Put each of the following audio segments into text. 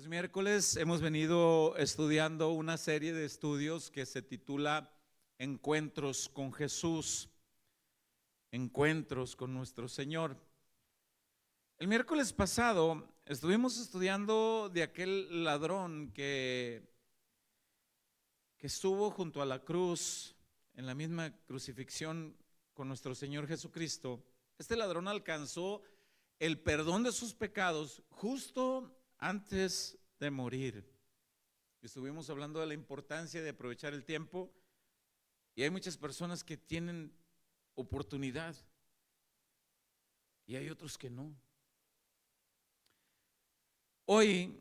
Los miércoles hemos venido estudiando una serie de estudios que se titula Encuentros con Jesús, Encuentros con nuestro Señor. El miércoles pasado estuvimos estudiando de aquel ladrón que estuvo junto a la cruz, en la misma crucifixión con nuestro Señor Jesucristo. Este ladrón alcanzó el perdón de sus pecados justo antes de morir. Estuvimos hablando de la importancia de aprovechar el tiempo y hay muchas personas que tienen oportunidad y hay otros que no. Hoy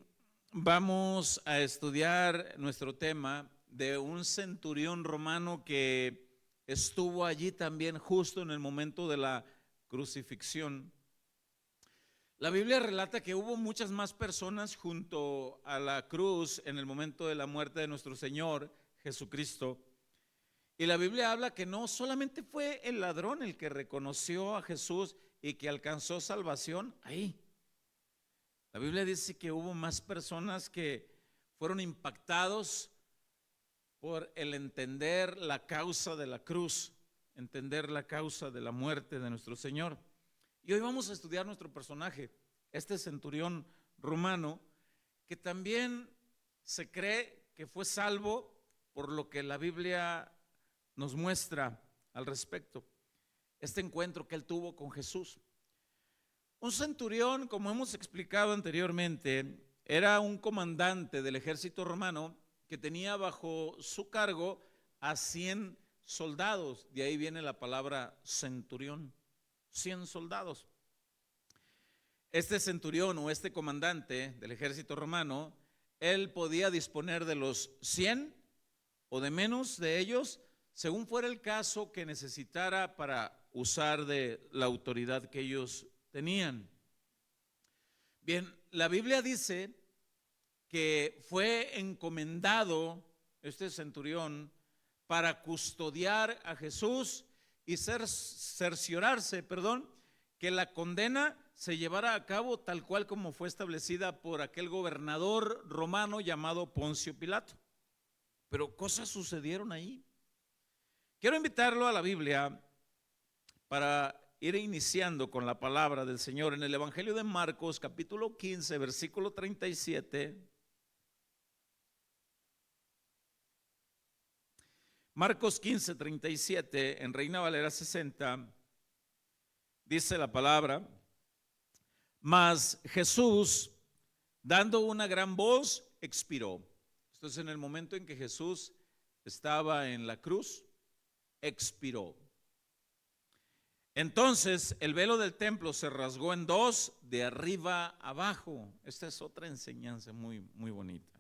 vamos a estudiar nuestro tema de un centurión romano que estuvo allí también justo en el momento de la crucifixión. La Biblia relata que hubo muchas más personas junto a la cruz en el momento de la muerte de nuestro Señor Jesucristo. Y la Biblia habla que no solamente fue el ladrón el que reconoció a Jesús y que alcanzó salvación ahí. La Biblia dice que hubo más personas que fueron impactados por el entender la causa de la cruz, entender la causa de la muerte de nuestro Señor. Y hoy vamos a estudiar nuestro personaje, este centurión romano, que también se cree que fue salvo por lo que la Biblia nos muestra al respecto. Este encuentro que él tuvo con Jesús. Un centurión, como hemos explicado anteriormente, era un comandante del ejército romano que tenía bajo su cargo a 100 soldados. De ahí viene la palabra centurión. 100 soldados. Este centurión o este comandante del ejército romano, él podía disponer de los 100 o de menos de ellos, según fuera el caso que necesitara para usar de la autoridad que ellos tenían. Bien, la Biblia dice que fue encomendado este centurión para custodiar a Jesús y cerciorarse, que la condena se llevara a cabo tal cual como fue establecida por aquel gobernador romano llamado Poncio Pilato. Pero cosas sucedieron ahí. Quiero invitarlo a la Biblia para ir iniciando con la palabra del Señor en el Evangelio de Marcos, capítulo 15, versículo 37. Marcos 15, 37, en Reina Valera 60, dice la palabra: mas Jesús, dando una gran voz, expiró. Esto es en el momento en que Jesús estaba en la cruz, expiró. Entonces el velo del templo se rasgó en dos, de arriba abajo. Esta es otra enseñanza muy bonita.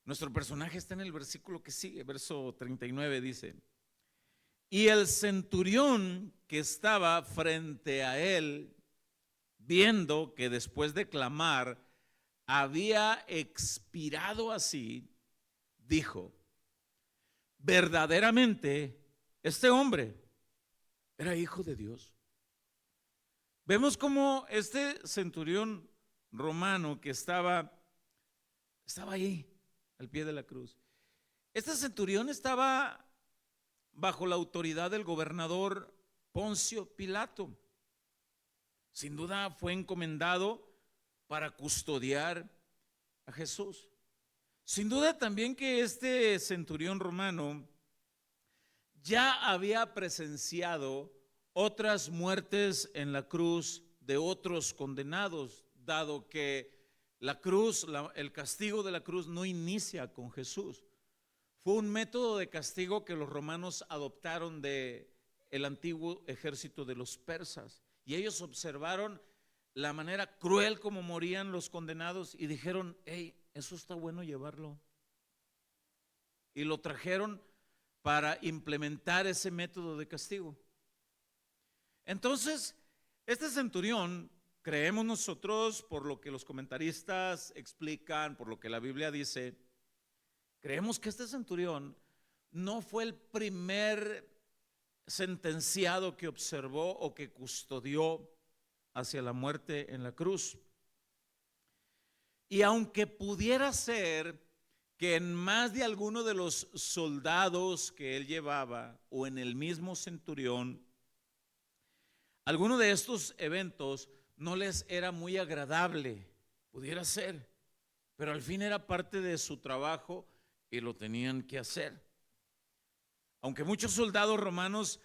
Nuestro personaje está en el versículo que sigue, verso 39, dice: y el centurión que estaba frente a él, viendo que después de clamar había expirado así, dijo: verdaderamente este hombre era hijo de Dios. Vemos como este centurión romano que estaba ahí al pie de la cruz. Este centurión estaba bajo la autoridad del gobernador Poncio Pilato. Sin duda fue encomendado para custodiar a Jesús. Sin duda también que este centurión romano ya había presenciado otras muertes en la cruz de otros condenados, dado que la cruz, el castigo de la cruz no inicia con Jesús. Fue un método de castigo que los romanos adoptaron del antiguo ejército de los persas. Y ellos observaron la manera cruel como morían los condenados y dijeron: hey, eso está bueno llevarlo. Y lo trajeron para implementar ese método de castigo. Entonces, este centurión, creemos nosotros, por lo que los comentaristas explican, por lo que la Biblia dice, creemos que este centurión no fue el primer sentenciado que observó o que custodió hacia la muerte en la cruz. Y aunque pudiera ser que en más de alguno de los soldados que él llevaba o en el mismo centurión, alguno de estos eventos no les era muy agradable, pudiera ser, pero al fin era parte de su trabajo y lo tenían que hacer. Aunque muchos soldados romanos,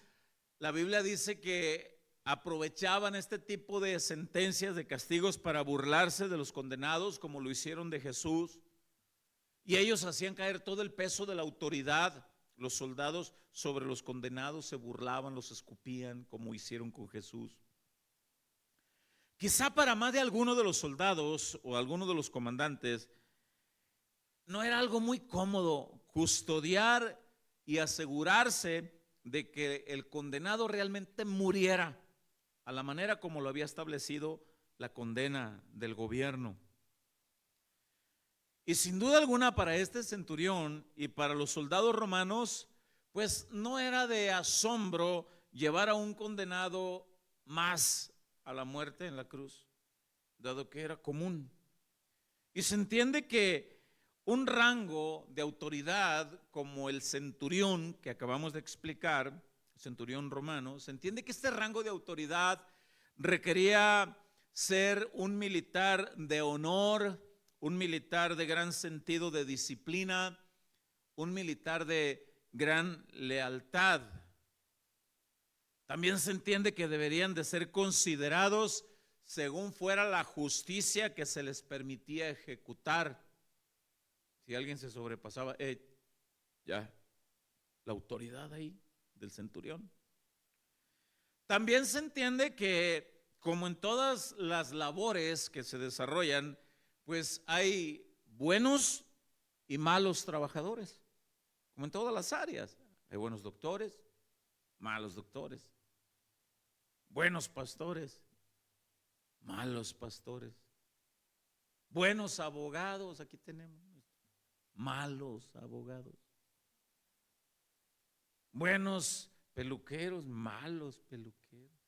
la Biblia dice que aprovechaban este tipo de sentencias, de castigos para burlarse de los condenados, como lo hicieron de Jesús, y ellos hacían caer todo el peso de la autoridad, los soldados, sobre los condenados, se burlaban, los escupían, como hicieron con Jesús. Quizá para más de alguno de los soldados o alguno de los comandantes no era algo muy cómodo custodiar y asegurarse de que el condenado realmente muriera a la manera como lo había establecido la condena del gobierno. Y sin duda alguna para este centurión y para los soldados romanos, pues no era de asombro llevar a un condenado más a la muerte en la cruz, dado que era común. Y se entiende que un rango de autoridad como el centurión que acabamos de explicar, centurión romano, se entiende que este rango de autoridad requería ser un militar de honor, un militar de gran sentido de disciplina, un militar de gran lealtad. También se entiende que deberían de ser considerados según fuera la justicia que se les permitía ejecutar. Si alguien se sobrepasaba, ya, la autoridad ahí del centurión. También se entiende que, como en todas las labores que se desarrollan, pues hay buenos y malos trabajadores, como en todas las áreas. Hay buenos doctores, malos doctores, buenos pastores, malos pastores, buenos abogados, aquí tenemos, malos abogados, buenos peluqueros, malos peluqueros,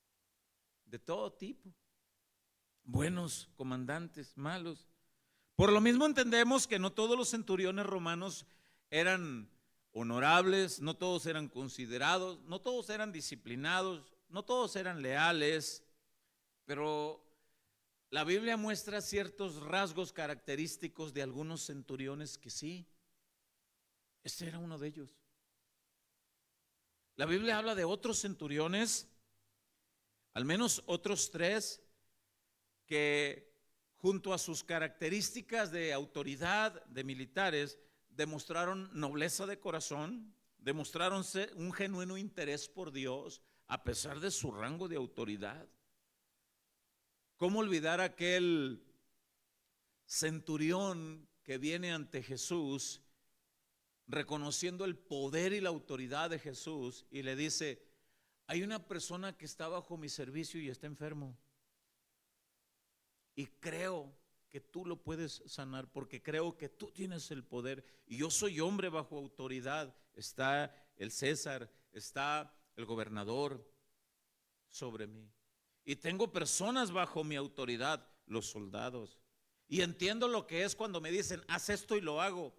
de todo tipo, buenos comandantes, malos. Por lo mismo entendemos que no todos los centuriones romanos eran honorables, no todos eran considerados, no todos eran disciplinados, no todos eran leales, pero la Biblia muestra ciertos rasgos característicos de algunos centuriones que sí, este era uno de ellos. La Biblia habla de otros centuriones, al menos otros 3, que junto a sus características de autoridad, de militares, demostraron nobleza de corazón, demostraron un genuino interés por Dios a pesar de su rango de autoridad. ¿Cómo olvidar aquel centurión que viene ante Jesús reconociendo el poder y la autoridad de Jesús y le dice: hay una persona que está bajo mi servicio y está enfermo, y creo que tú lo puedes sanar porque creo que tú tienes el poder y yo soy hombre bajo autoridad? Está el César, está el gobernador sobre mí y tengo personas bajo mi autoridad, los soldados, y entiendo lo que es cuando me dicen haz esto y lo hago.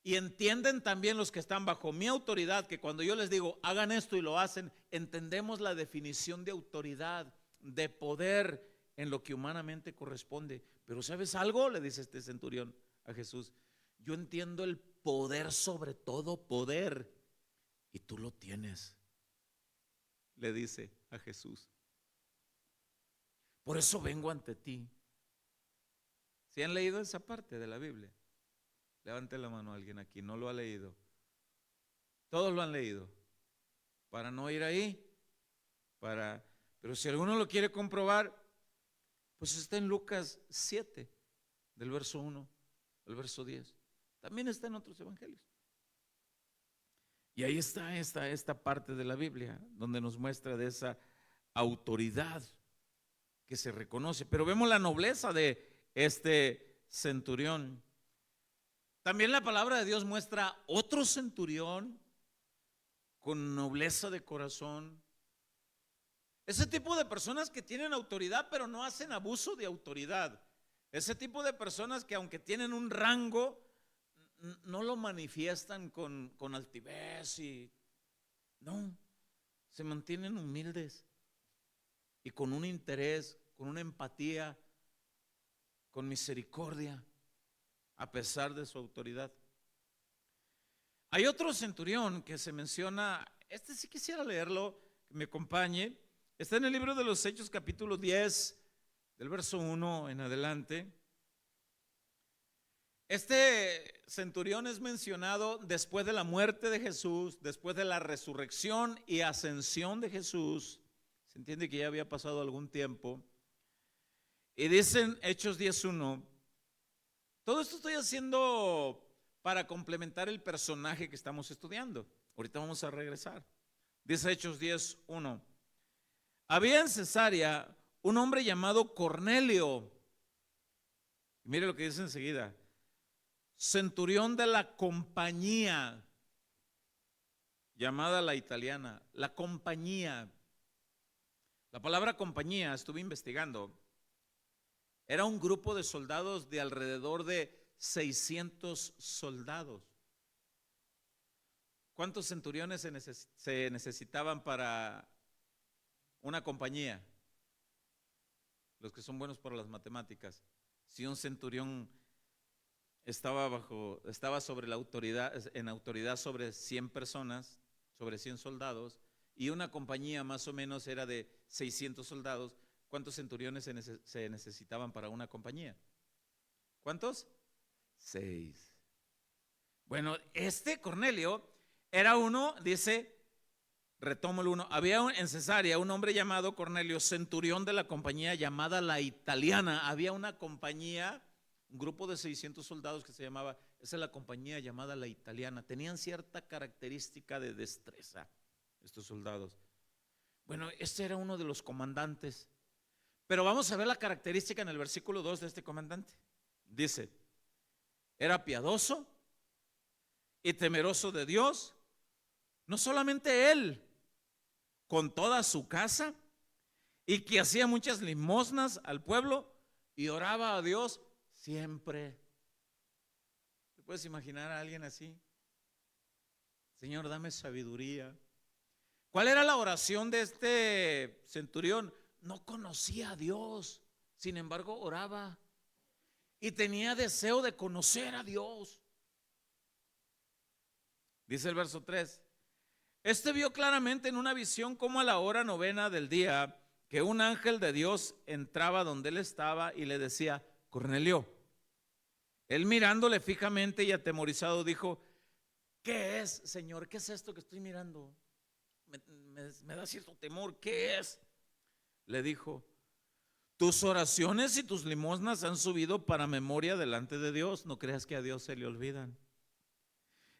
Y entienden también los que están bajo mi autoridad que cuando yo les digo hagan esto y lo hacen, entendemos la definición de autoridad, de poder en lo que humanamente corresponde. Pero ¿sabes algo?, le dice este centurión a Jesús, yo entiendo el poder sobre todo poder y tú lo tienes, le dice a Jesús. Por eso vengo ante ti. ¿Sí han leído esa parte de la Biblia? Levante la mano a alguien aquí, no lo ha leído. Todos lo han leído. Para no ir ahí, pero si alguno lo quiere comprobar, pues está en Lucas 7, del verso 1 al verso 10. También está en otros evangelios. Y ahí está esta parte de la Biblia donde nos muestra de esa autoridad que se reconoce. Pero vemos la nobleza de este centurión. También la palabra de Dios muestra otro centurión con nobleza de corazón. Ese tipo de personas que tienen autoridad pero no hacen abuso de autoridad. Ese tipo de personas que aunque tienen un rango, no lo manifiestan con altivez y no, se mantienen humildes y con un interés, con una empatía, con misericordia, a pesar de su autoridad. Hay otro centurión que se menciona, este sí quisiera leerlo, que me acompañe. Está en el libro de los Hechos, capítulo 10, del verso 1 en adelante. Este centurión es mencionado después de la muerte de Jesús, después de la resurrección y ascensión de Jesús. Se entiende que ya había pasado algún tiempo. Y dicen Hechos 10:1. Todo esto estoy haciendo para complementar el personaje que estamos estudiando. Ahorita vamos a regresar. Dice Hechos 10:1. Había en Cesarea un hombre llamado Cornelio. Mire lo que dice enseguida. Centurión de la compañía llamada la italiana. La compañía. La palabra compañía, estuve investigando, era un grupo de soldados de alrededor de 600 soldados. ¿Cuántos centuriones se necesitaban para una compañía? Los que son buenos para las matemáticas. Si un centurión estaba sobre la autoridad, en autoridad sobre 100 personas, sobre 100 soldados, y una compañía más o menos era de 600 soldados, ¿cuántos centuriones se necesitaban para una compañía? ¿Cuántos? 6. Bueno, este Cornelio era uno, dice, retomo el 1, había en Cesarea un hombre llamado Cornelio, centurión de la compañía llamada la italiana. Había una compañía, un grupo de 600 soldados que se llamaba, esa es la compañía llamada la italiana. Tenían cierta característica de destreza estos soldados. Bueno, este era uno de los comandantes. Pero vamos a ver la característica en el versículo 2 de este comandante. Dice, era piadoso y temeroso de Dios. No solamente él, con toda su casa, y que hacía muchas limosnas al pueblo y oraba a Dios siempre. ¿Te puedes imaginar a alguien así? Señor, dame sabiduría. ¿Cuál era la oración de este centurión? No conocía a Dios, sin embargo oraba y tenía deseo de conocer a Dios. Dice el verso 3. Este vio claramente en una visión como a la hora 9 del día que un ángel de Dios entraba donde él estaba y le decía, Cornelio. Él mirándole fijamente y atemorizado dijo, ¿qué es, Señor? ¿Qué es esto que estoy mirando? Me da cierto temor, ¿qué es? Le dijo, tus oraciones y tus limosnas han subido para memoria delante de Dios. No creas que a Dios se le olvidan.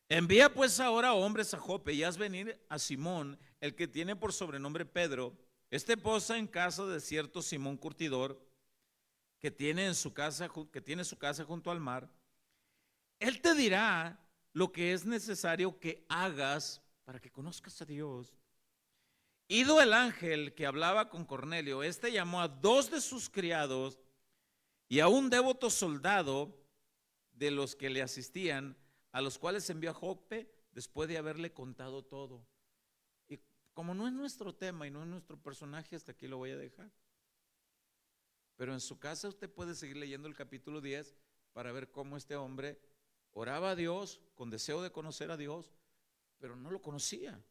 Envía pues ahora hombres a Jope y haz venir a Simón, el que tiene por sobrenombre Pedro. Este posa en casa de cierto Simón curtidor, que tiene su casa junto al mar. Él te dirá lo que es necesario que hagas para que conozcas a Dios. Ido el ángel que hablaba con Cornelio, este llamó a 2 de sus criados y a un devoto soldado de los que le asistían, a los cuales envió a Jope después de haberle contado todo. Y como no es nuestro tema y no es nuestro personaje, hasta aquí lo voy a dejar. Pero en su casa usted puede seguir leyendo el capítulo 10 para ver cómo este hombre oraba a Dios con deseo de conocer a Dios, pero no lo conocía.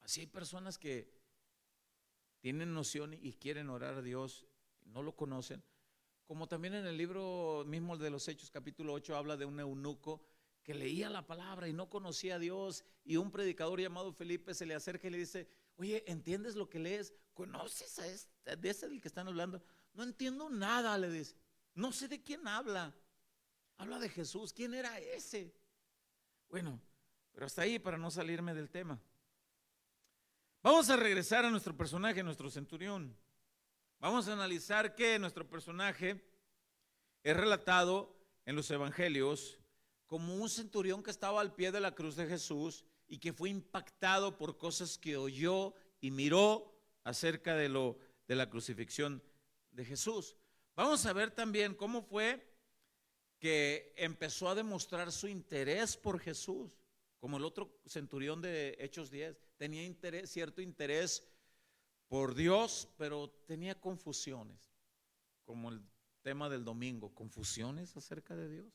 Así hay personas que tienen noción y quieren orar a Dios, no lo conocen. Como también en el libro mismo de los Hechos, capítulo 8, habla de un eunuco que leía la palabra y no conocía a Dios, y un predicador llamado Felipe se le acerca y le dice, oye, ¿entiendes lo que lees? ¿Conoces a este, de ese del que están hablando? No entiendo nada, le dice. No sé de quién habla. Habla de Jesús. ¿Quién era ese? Bueno, pero hasta ahí para no salirme del tema. Vamos a regresar a nuestro personaje, nuestro centurión. Vamos a analizar que nuestro personaje es relatado en los evangelios como un centurión que estaba al pie de la cruz de Jesús y que fue impactado por cosas que oyó y miró acerca de la crucifixión de Jesús. Vamos a ver también cómo fue que empezó a demostrar su interés por Jesús, como el otro centurión de Hechos 10, tenía interés, cierto interés por Dios, pero tenía confusiones, como el tema del domingo, confusiones acerca de Dios.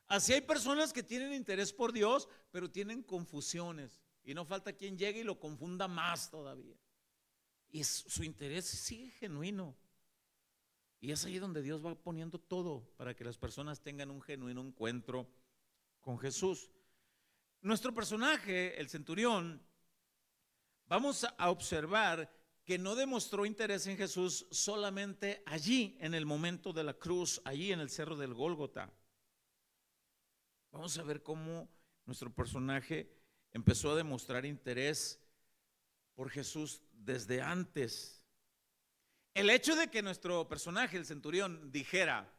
Así hay personas que tienen interés por Dios, pero tienen confusiones, y no falta quien llegue y lo confunda más todavía. Y su interés sigue genuino. Y es ahí donde Dios va poniendo todo para que las personas tengan un genuino encuentro con Jesús. Nuestro personaje, el centurión, vamos a observar que no demostró interés en Jesús solamente allí, en el momento de la cruz, allí en el cerro del Gólgota. Vamos a ver cómo nuestro personaje empezó a demostrar interés por Jesús desde antes. El hecho de que nuestro personaje, el centurión, dijera,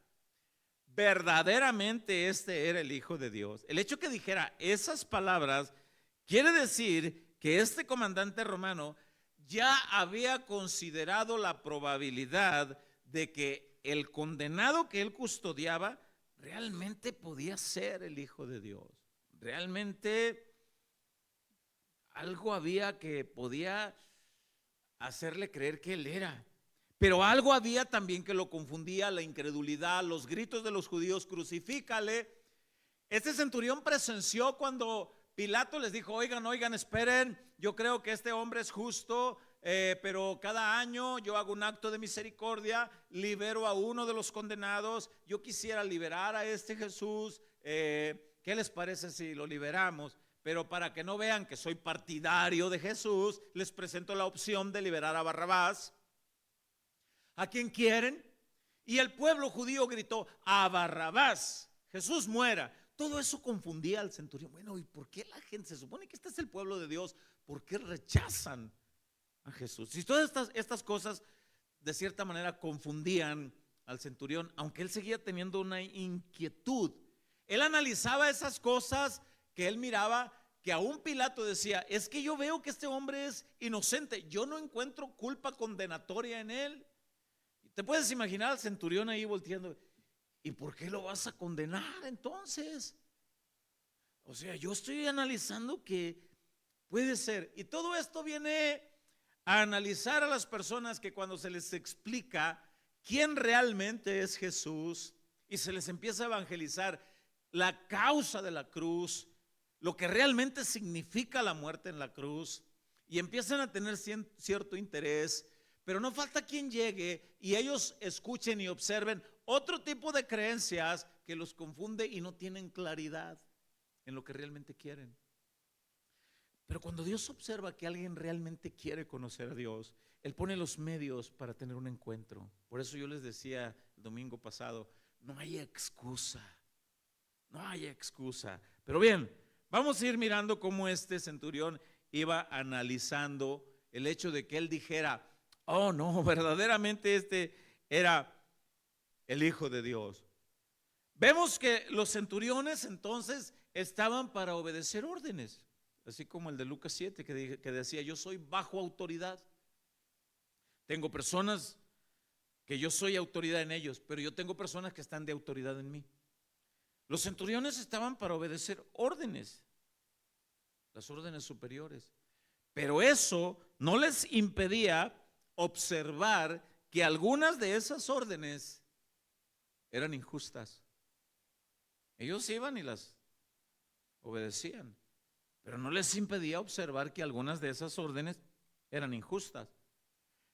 verdaderamente este era el Hijo de Dios, el hecho que dijera esas palabras, quiere decir que este comandante romano ya había considerado la probabilidad de que el condenado que él custodiaba realmente podía ser el Hijo de Dios. Realmente algo había que podía hacerle creer que él era. Pero algo había también que lo confundía, la incredulidad, los gritos de los judíos, crucifícale. Este centurión presenció cuando Pilato les dijo, oigan, esperen, yo creo que este hombre es justo, pero cada año yo hago un acto de misericordia, libero a uno de los condenados, yo quisiera liberar a este Jesús, ¿qué les parece si lo liberamos? Pero para que no vean que soy partidario de Jesús, les presento la opción de liberar a Barrabás. ¿A quién quieren? Y el pueblo judío gritó, a Barrabás, Jesús muera. Todo eso confundía al centurión. Bueno, ¿y por qué la gente, se supone que este es el pueblo de Dios, por qué rechazan a Jesús? Y todas estas cosas de cierta manera confundían al centurión, aunque él seguía teniendo una inquietud. Él analizaba esas cosas que él miraba, que aún Pilato decía, es que yo veo que este hombre es inocente, yo no encuentro culpa condenatoria en él. Te puedes imaginar al centurión ahí volteando, ¿y por qué lo vas a condenar entonces? O sea, yo estoy analizando que puede ser. Y todo esto viene a analizar a las personas que cuando se les explica quién realmente es Jesús y se les empieza a evangelizar la causa de la cruz, lo que realmente significa la muerte en la cruz, y empiezan a tener cierto interés. Pero no falta quien llegue y ellos escuchen y observen otro tipo de creencias que los confunde y no tienen claridad en lo que realmente quieren. Pero cuando Dios observa que alguien realmente quiere conocer a Dios, Él pone los medios para tener un encuentro. Por eso yo les decía el domingo pasado, no hay excusa, no hay excusa. Pero bien, vamos a ir mirando cómo este centurión iba analizando el hecho de que él dijera, oh no, verdaderamente este era el Hijo de Dios. Vemos que los centuriones entonces estaban para obedecer órdenes, así como el de Lucas 7 que decía, yo soy bajo autoridad. Tengo personas que yo soy autoridad en ellos, pero yo tengo personas que están de autoridad en mí. Los centuriones estaban para obedecer órdenes, las órdenes superiores, pero eso no les impedía observar que algunas de esas órdenes eran injustas. Ellos iban y las obedecían, pero no les impedía observar que algunas de esas órdenes eran injustas.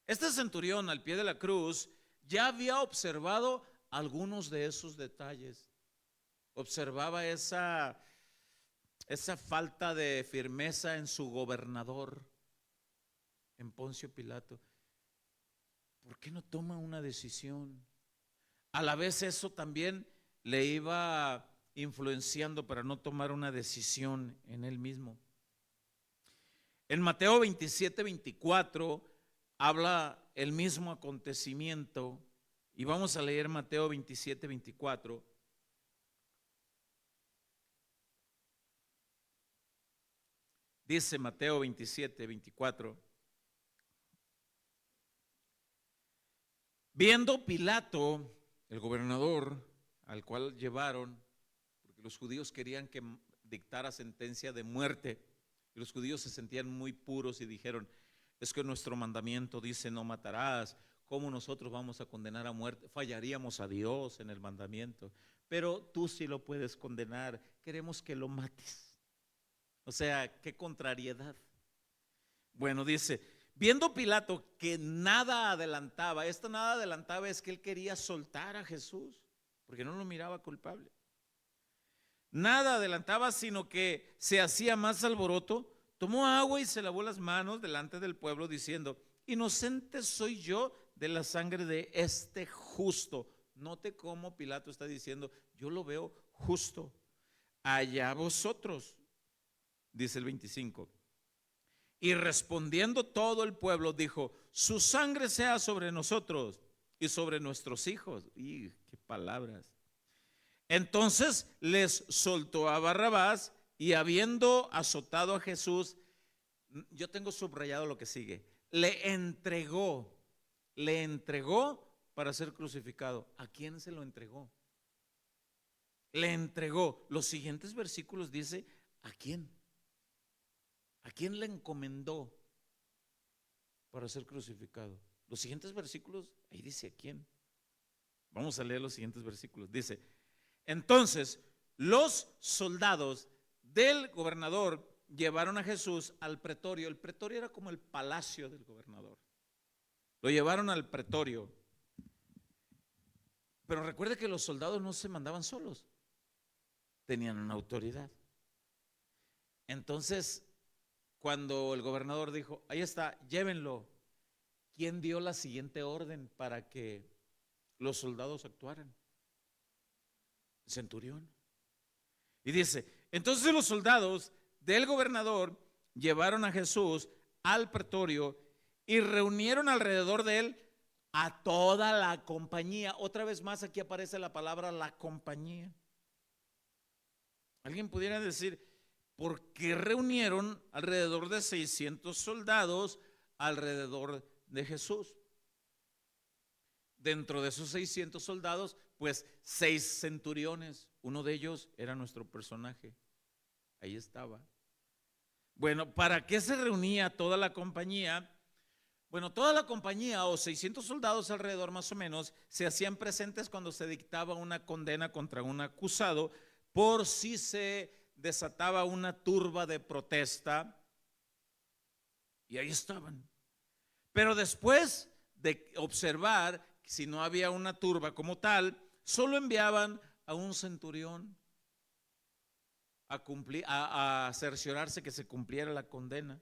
Este centurión al pie de la cruz ya había observado algunos de esos detalles. Observaba esa falta de firmeza en su gobernador, en Poncio Pilato. ¿Por qué no toma una decisión? A la vez eso también le iba influenciando para no tomar una decisión en él mismo. En Mateo 27-24 habla el mismo acontecimiento y vamos a leer Mateo 27-24. Dice Mateo 27-24. Viendo Pilato, el gobernador al cual llevaron, porque los judíos querían que dictara sentencia de muerte, y los judíos se sentían muy puros y dijeron: es que nuestro mandamiento dice no matarás, ¿cómo nosotros vamos a condenar a muerte? Fallaríamos a Dios en el mandamiento, pero tú sí lo puedes condenar, queremos que lo mates. O sea, qué contrariedad. Bueno, dice, viendo Pilato que nada adelantaba, esto nada adelantaba es que él quería soltar a Jesús, porque no lo miraba culpable. Nada adelantaba, sino que se hacía más alboroto. Tomó agua y se lavó las manos delante del pueblo, diciendo: inocente soy yo de la sangre de este justo. Note cómo Pilato está diciendo: yo lo veo justo. Allá vosotros, dice el 25. Y respondiendo todo el pueblo dijo: su sangre sea sobre nosotros y sobre nuestros hijos. Y qué palabras. Entonces les soltó a Barrabás, y habiendo azotado a Jesús, yo tengo subrayado lo que sigue, le entregó para ser crucificado. ¿A quién se lo entregó? Le entregó. Los siguientes versículos dice: ¿a quién? ¿A quién le encomendó para ser crucificado? Los siguientes versículos, ahí dice a quién. Vamos a leer los siguientes versículos. Dice: entonces los soldados del gobernador llevaron a Jesús al pretorio. El pretorio era como el palacio del gobernador. Lo llevaron al pretorio. Pero recuerde que los soldados no se mandaban solos, tenían una autoridad. Entonces, cuando el gobernador dijo: ahí está, llévenlo, ¿quién dio la siguiente orden para que los soldados actuaran? El centurión. Y dice: entonces los soldados del gobernador llevaron a Jesús al pretorio y reunieron alrededor de él a toda la compañía. Otra vez más aquí aparece la palabra la compañía. Alguien pudiera decir: ¿por qué reunieron alrededor de 600 soldados alrededor de Jesús? Dentro de esos 600 soldados, pues 6 centuriones. Uno de ellos era nuestro personaje. Ahí estaba. Bueno, ¿para qué se reunía toda la compañía? Bueno, toda la compañía, o 600 soldados alrededor más o menos, se hacían presentes cuando se dictaba una condena contra un acusado, por si se desataba una turba de protesta. Y ahí estaban. Pero después de observar si no había una turba como tal, solo enviaban a un centurión a cerciorarse que se cumpliera la condena.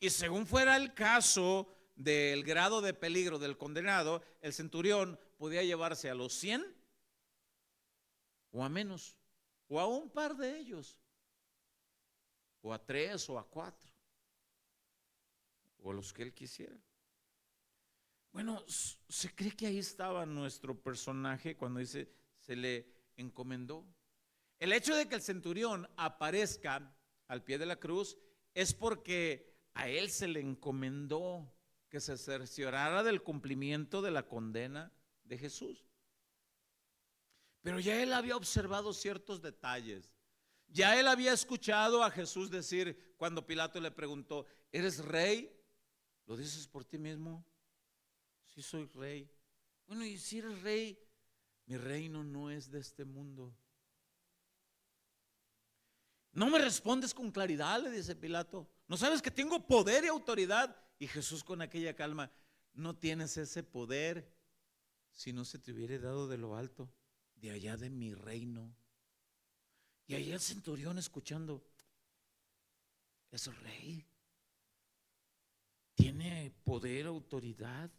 Y según fuera el caso del grado de peligro del condenado, el centurión podía llevarse a los 100 o a menos, o a un par de ellos, o a 3 o a 4, o a los que él quisiera. Bueno, se cree que ahí estaba nuestro personaje cuando dice se le encomendó. El hecho de que el centurión aparezca al pie de la cruz es porque a él se le encomendó que se cerciorara del cumplimiento de la condena de Jesús. Pero ya él había observado ciertos detalles. Ya él había escuchado a Jesús decir, cuando Pilato le preguntó: ¿eres rey? ¿Lo dices por ti mismo? Sí, soy rey. Bueno, y si eres rey, mi reino no es de este mundo. No me respondes con claridad, le dice Pilato. ¿No sabes que tengo poder y autoridad? Y Jesús, con aquella calma: no tienes ese poder si no se te hubiera dado de lo alto, de allá de mi reino. Y ahí el centurión escuchando: es rey, tiene poder, autoridad.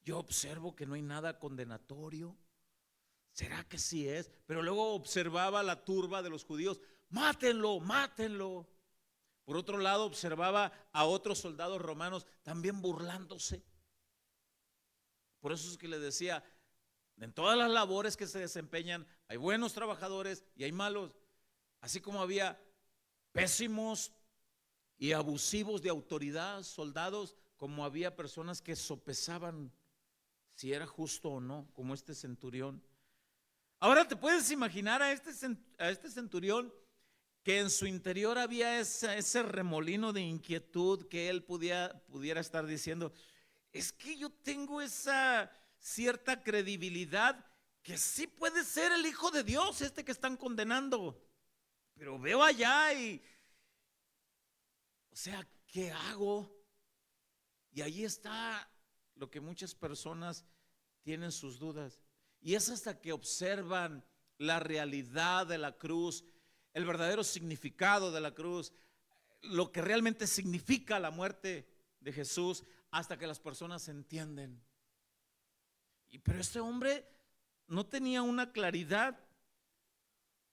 Yo observo que no hay nada condenatorio. ¿Será que sí es? Pero luego observaba la turba de los judíos: mátenlo, mátenlo. Por otro lado, observaba a otros soldados romanos también burlándose. Por eso es que le decía: en todas las labores que se desempeñan hay buenos trabajadores y hay malos. Así como había pésimos y abusivos de autoridad, soldados, como había personas que sopesaban si era justo o no, como este centurión. Ahora te puedes imaginar a este centurión que en su interior había ese remolino de inquietud, que él pudiera estar diciendo, es que yo tengo esa cierta credibilidad que sí puede ser el Hijo de Dios, este que están condenando, pero veo allá y, o sea, ¿qué hago? Y ahí está lo que muchas personas tienen sus dudas. Y es hasta que observan la realidad de la cruz, el verdadero significado de la cruz, lo que realmente significa la muerte de Jesús, hasta que las personas entienden. Pero este hombre no tenía una claridad,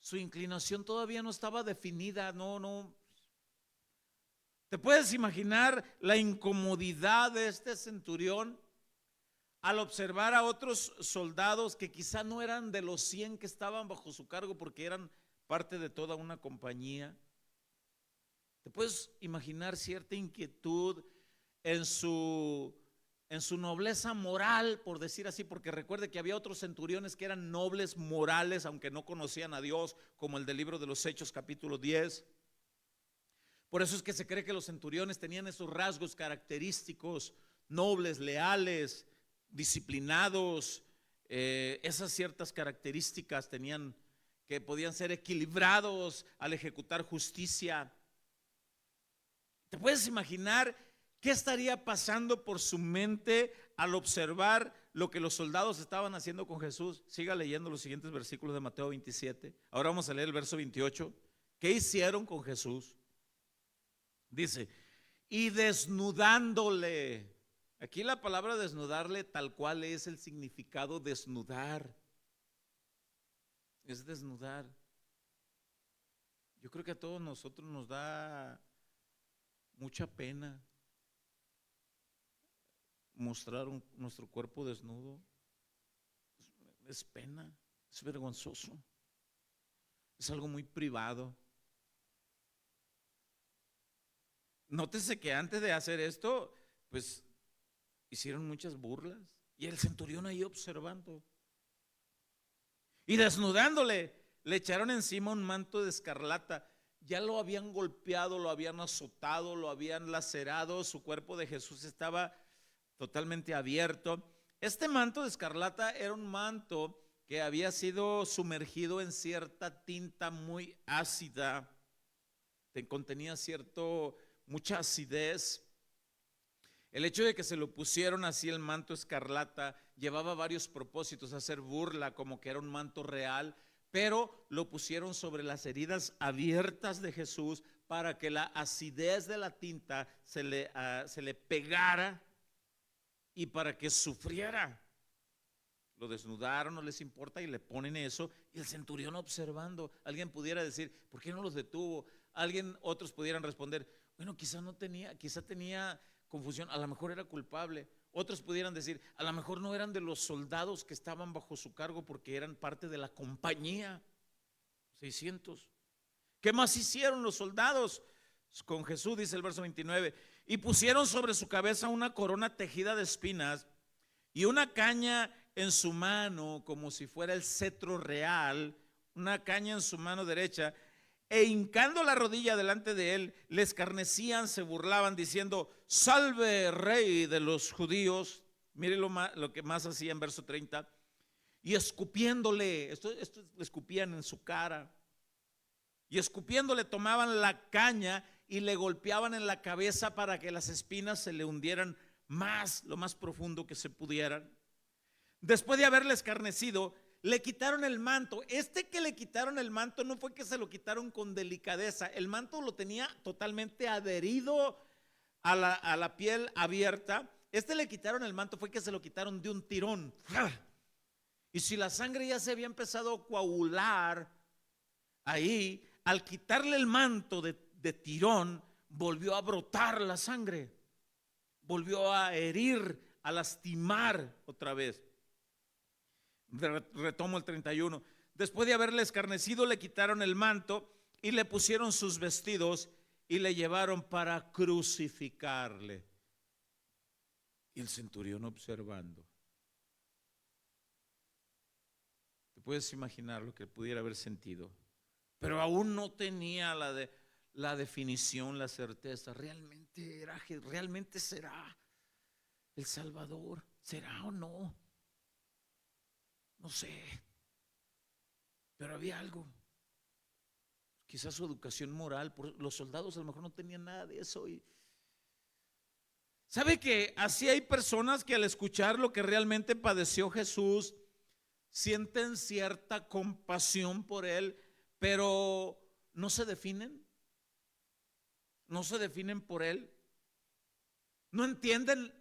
su inclinación todavía no estaba definida, no. ¿Te puedes imaginar la incomodidad de este centurión al observar a otros soldados que quizá no eran de los 100 que estaban bajo su cargo porque eran parte de toda una compañía? ¿Te puedes imaginar cierta inquietud en su nobleza moral, por decir así? Porque recuerde que había otros centuriones que eran nobles morales, aunque no conocían a Dios, como el del libro de los Hechos capítulo 10. Por eso es que se cree que los centuriones tenían esos rasgos característicos, nobles, leales, disciplinados, esas ciertas características tenían, que podían ser equilibrados al ejecutar justicia. ¿Te puedes imaginar qué estaría pasando por su mente al observar lo que los soldados estaban haciendo con Jesús? Siga leyendo los siguientes versículos de Mateo 27. Ahora vamos a leer el verso 28. ¿Qué hicieron con Jesús? Dice, y desnudándole. Aquí la palabra desnudarle tal cual es el significado desnudar. Es desnudar. Yo creo que a todos nosotros nos da mucha pena mostrar nuestro cuerpo desnudo. Es pena, es vergonzoso, es algo muy privado. Nótese que antes de hacer esto, pues hicieron muchas burlas y el centurión ahí observando. Y desnudándole, le echaron encima un manto de escarlata. Ya lo habían golpeado, lo habían azotado, lo habían lacerado. Su cuerpo de Jesús estaba totalmente abierto. Este manto de escarlata era un manto que había sido sumergido en cierta tinta muy ácida, contenía mucha acidez. El hecho de que se lo pusieron así el manto escarlata llevaba varios propósitos: hacer burla como que era un manto real, pero lo pusieron sobre las heridas abiertas de Jesús para que la acidez de la tinta se le pegara y para que sufriera. Lo desnudaron, no les importa, y le ponen eso, y el centurión observando. Alguien pudiera decir, ¿por qué no los detuvo? Otros pudieran responder, bueno, quizá tenía confusión, a lo mejor era culpable. Otros pudieran decir, a lo mejor no eran de los soldados que estaban bajo su cargo porque eran parte de la compañía. 600. ¿Qué más hicieron los soldados con Jesús? Dice el verso 29. Y pusieron sobre su cabeza una corona tejida de espinas y una caña en su mano, como si fuera el cetro real, una caña en su mano derecha, e hincando la rodilla delante de él, le escarnecían, se burlaban, diciendo, salve, rey de los judíos. Mire lo que más hacía en verso 30. Y escupiéndole, esto le escupían en su cara, y escupiéndole tomaban la caña y le golpeaban en la cabeza para que las espinas se le hundieran más, lo más profundo que se pudieran. Después de haberle escarnecido, le quitaron el manto. Que le quitaron el manto no fue que se lo quitaron con delicadeza. El manto lo tenía totalmente adherido a la piel abierta. Le quitaron el manto, fue que se lo quitaron de un tirón. Y si la sangre ya se había empezado a coagular ahí, al quitarle el manto de tirón, volvió a brotar la sangre, volvió a herir, a lastimar otra vez. Retomo el 31. Después de haberle escarnecido, le quitaron el manto y le pusieron sus vestidos y le llevaron para crucificarle. Y el centurión observando. Te puedes imaginar lo que pudiera haber sentido. Pero aún no tenía la definición, la certeza. ¿Realmente será el Salvador? ¿Será o no? No sé. Pero había algo. Quizás su educación moral. Los soldados a lo mejor no tenían nada de eso. ¿Sabe que así hay personas que al escuchar lo que realmente padeció Jesús, sienten cierta compasión por él, pero no se definen? No se definen por él. No entienden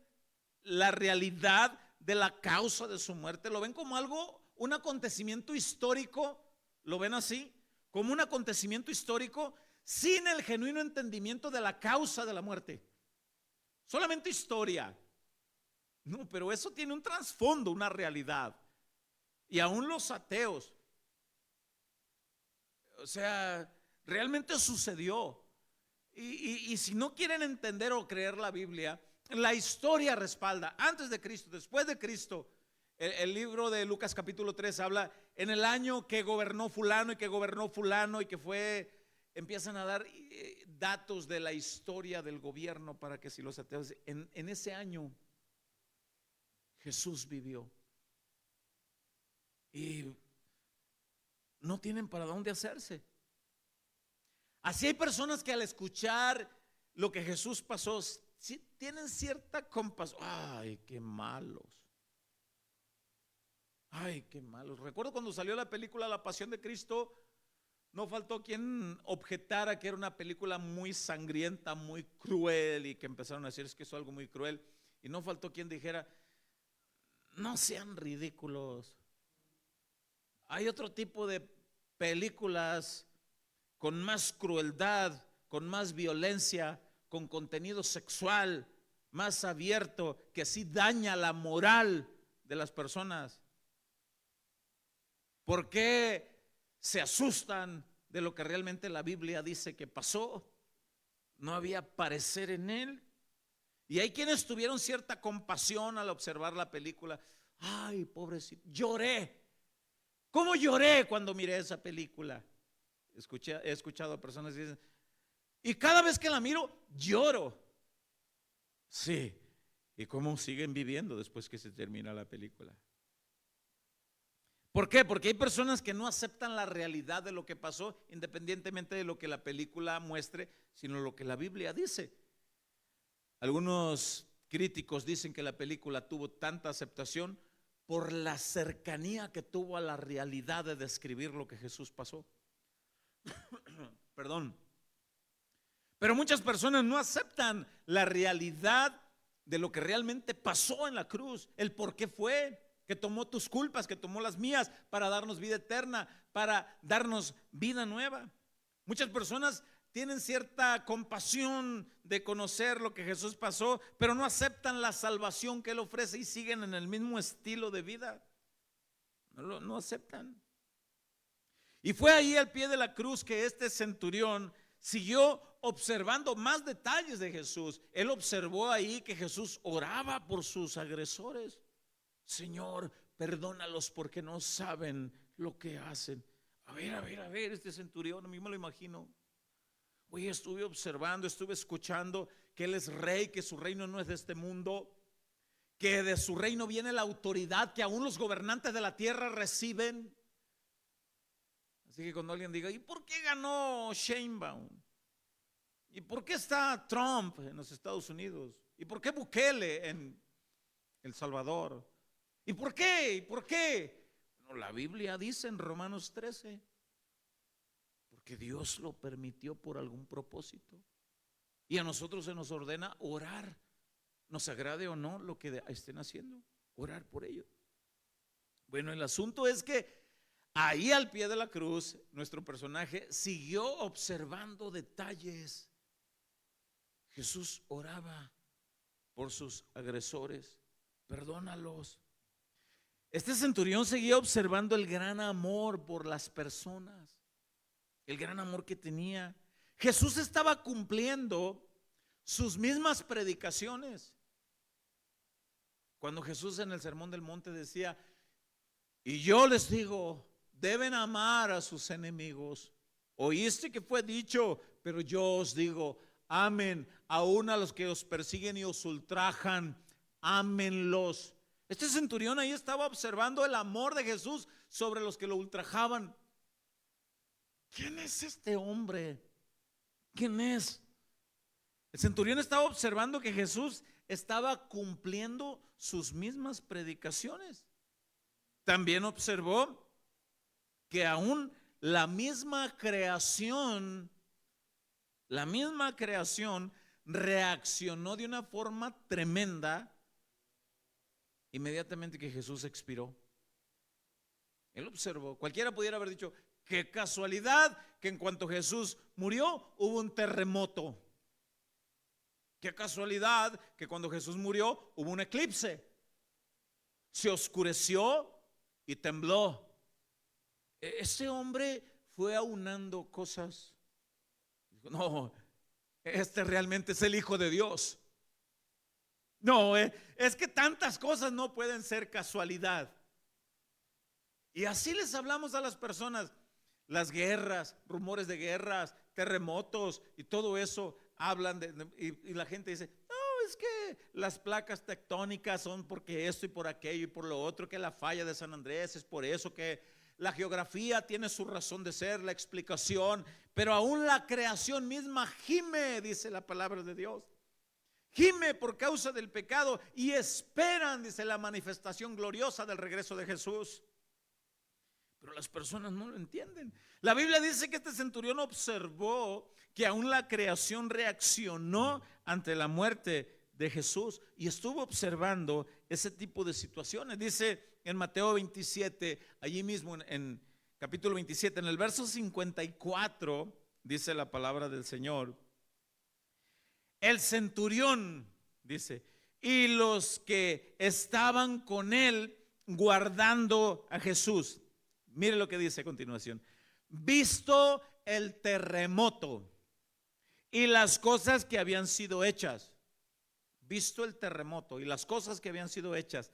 la realidad de la causa de su muerte. Lo ven como algo, un acontecimiento histórico. Lo ven así, como un acontecimiento histórico, sin el genuino entendimiento de la causa de la muerte. Solamente historia. No, pero eso tiene un trasfondo, una realidad. Y aún los ateos, o sea, realmente sucedió. Y si no quieren entender o creer la Biblia, la historia respalda, antes de Cristo, después de Cristo. El libro de Lucas capítulo 3 habla en el año que gobernó fulano y que gobernó fulano y que fue, empiezan a dar datos de la historia del gobierno para que si los ateos, en ese año Jesús vivió. Y no tienen para dónde hacerse. Así hay personas que al escuchar lo que Jesús pasó, tienen cierta compasión. Ay, qué malos. Ay, qué malos. Recuerdo cuando salió la película La Pasión de Cristo, no faltó quien objetara que era una película muy sangrienta, muy cruel, y que empezaron a decir es que es algo muy cruel. Y no faltó quien dijera, no sean ridículos. Hay otro tipo de películas con más crueldad, con más violencia, con contenido sexual más abierto, que sí daña la moral de las personas. ¿Por qué se asustan de lo que realmente la Biblia dice que pasó? No había parecer en él. Y hay quienes tuvieron cierta compasión al observar la película. Ay, pobrecito, lloré. ¿Cómo lloré cuando miré esa película? He escuchado a personas que dicen, y cada vez que la miro, lloro. Sí, ¿y cómo siguen viviendo después que se termina la película? ¿Por qué? Porque hay personas que no aceptan la realidad de lo que pasó, independientemente de lo que la película muestre, sino lo que la Biblia dice. Algunos críticos dicen que la película tuvo tanta aceptación por la cercanía que tuvo a la realidad de describir lo que Jesús pasó. Perdón. Pero muchas personas no aceptan la realidad de lo que realmente pasó en la cruz, el por qué fue, que tomó tus culpas, que tomó las mías para darnos vida eterna, para darnos vida nueva. Muchas personas tienen cierta compasión de conocer lo que Jesús pasó, pero no aceptan la salvación que Él ofrece y siguen en el mismo estilo de vida. No aceptan. Y fue ahí al pie de la cruz que este centurión siguió observando más detalles de Jesús. Él observó ahí que Jesús oraba por sus agresores. Señor, perdónalos porque no saben lo que hacen. A ver, este centurión, a mí me lo imagino. Oye, estuve observando, estuve escuchando que Él es rey, que su reino no es de este mundo, que de su reino viene la autoridad que aún los gobernantes de la tierra reciben. Así que cuando alguien diga, ¿y por qué ganó Sheinbaum? ¿Y por qué está Trump en los Estados Unidos? ¿Y por qué Bukele en El Salvador? ¿Y por qué? ¿Y por qué? Bueno, la Biblia dice en Romanos 13, porque Dios lo permitió por algún propósito. Y a nosotros se nos ordena orar, nos agrade o no lo que estén haciendo, orar por ellos. Bueno, el asunto es que ahí al pie de la cruz, nuestro personaje siguió observando detalles. Jesús oraba por sus agresores, perdónalos. Este centurión seguía observando el gran amor por las personas, el gran amor que tenía. Jesús estaba cumpliendo sus mismas predicaciones. Cuando Jesús en el Sermón del Monte decía, y yo les digo, deben amar a sus enemigos. Oíste que fue dicho, pero yo os digo, amen aún a los que os persiguen y os ultrajan, ámenlos. Este centurión ahí estaba observando el amor de Jesús sobre los que lo ultrajaban. ¿Quién es este hombre? ¿Quién es? El centurión estaba observando que Jesús estaba cumpliendo sus mismas predicaciones. También observó que aún la misma creación reaccionó de una forma tremenda inmediatamente que Jesús expiró. Él observó. Cualquiera pudiera haber dicho, qué casualidad que en cuanto Jesús murió hubo un terremoto. Qué casualidad que cuando Jesús murió hubo un eclipse. Se oscureció y tembló. Ese hombre fue aunando cosas. No, este realmente es el Hijo de Dios. No, es que tantas cosas no pueden ser casualidad. Y así les hablamos a las personas. Las guerras, rumores de guerras, terremotos y todo eso hablan y la gente dice, no, es que las placas tectónicas son porque esto y por aquello y por lo otro, que la falla de San Andrés es por eso, que la geografía tiene su razón de ser, la explicación, pero aún la creación misma gime, dice la palabra de Dios. Gime por causa del pecado y esperan, dice, la manifestación gloriosa del regreso de Jesús. Pero las personas no lo entienden. La Biblia dice que este centurión observó que aún la creación reaccionó ante la muerte de Jesús y estuvo observando ese tipo de situaciones. Dice en Mateo 27, allí mismo en capítulo 27, en el verso 54, dice la palabra del Señor. El centurión, dice, y los que estaban con él guardando a Jesús. Mire lo que dice a continuación. Visto el terremoto y las cosas que habían sido hechas. Visto el terremoto y las cosas que habían sido hechas,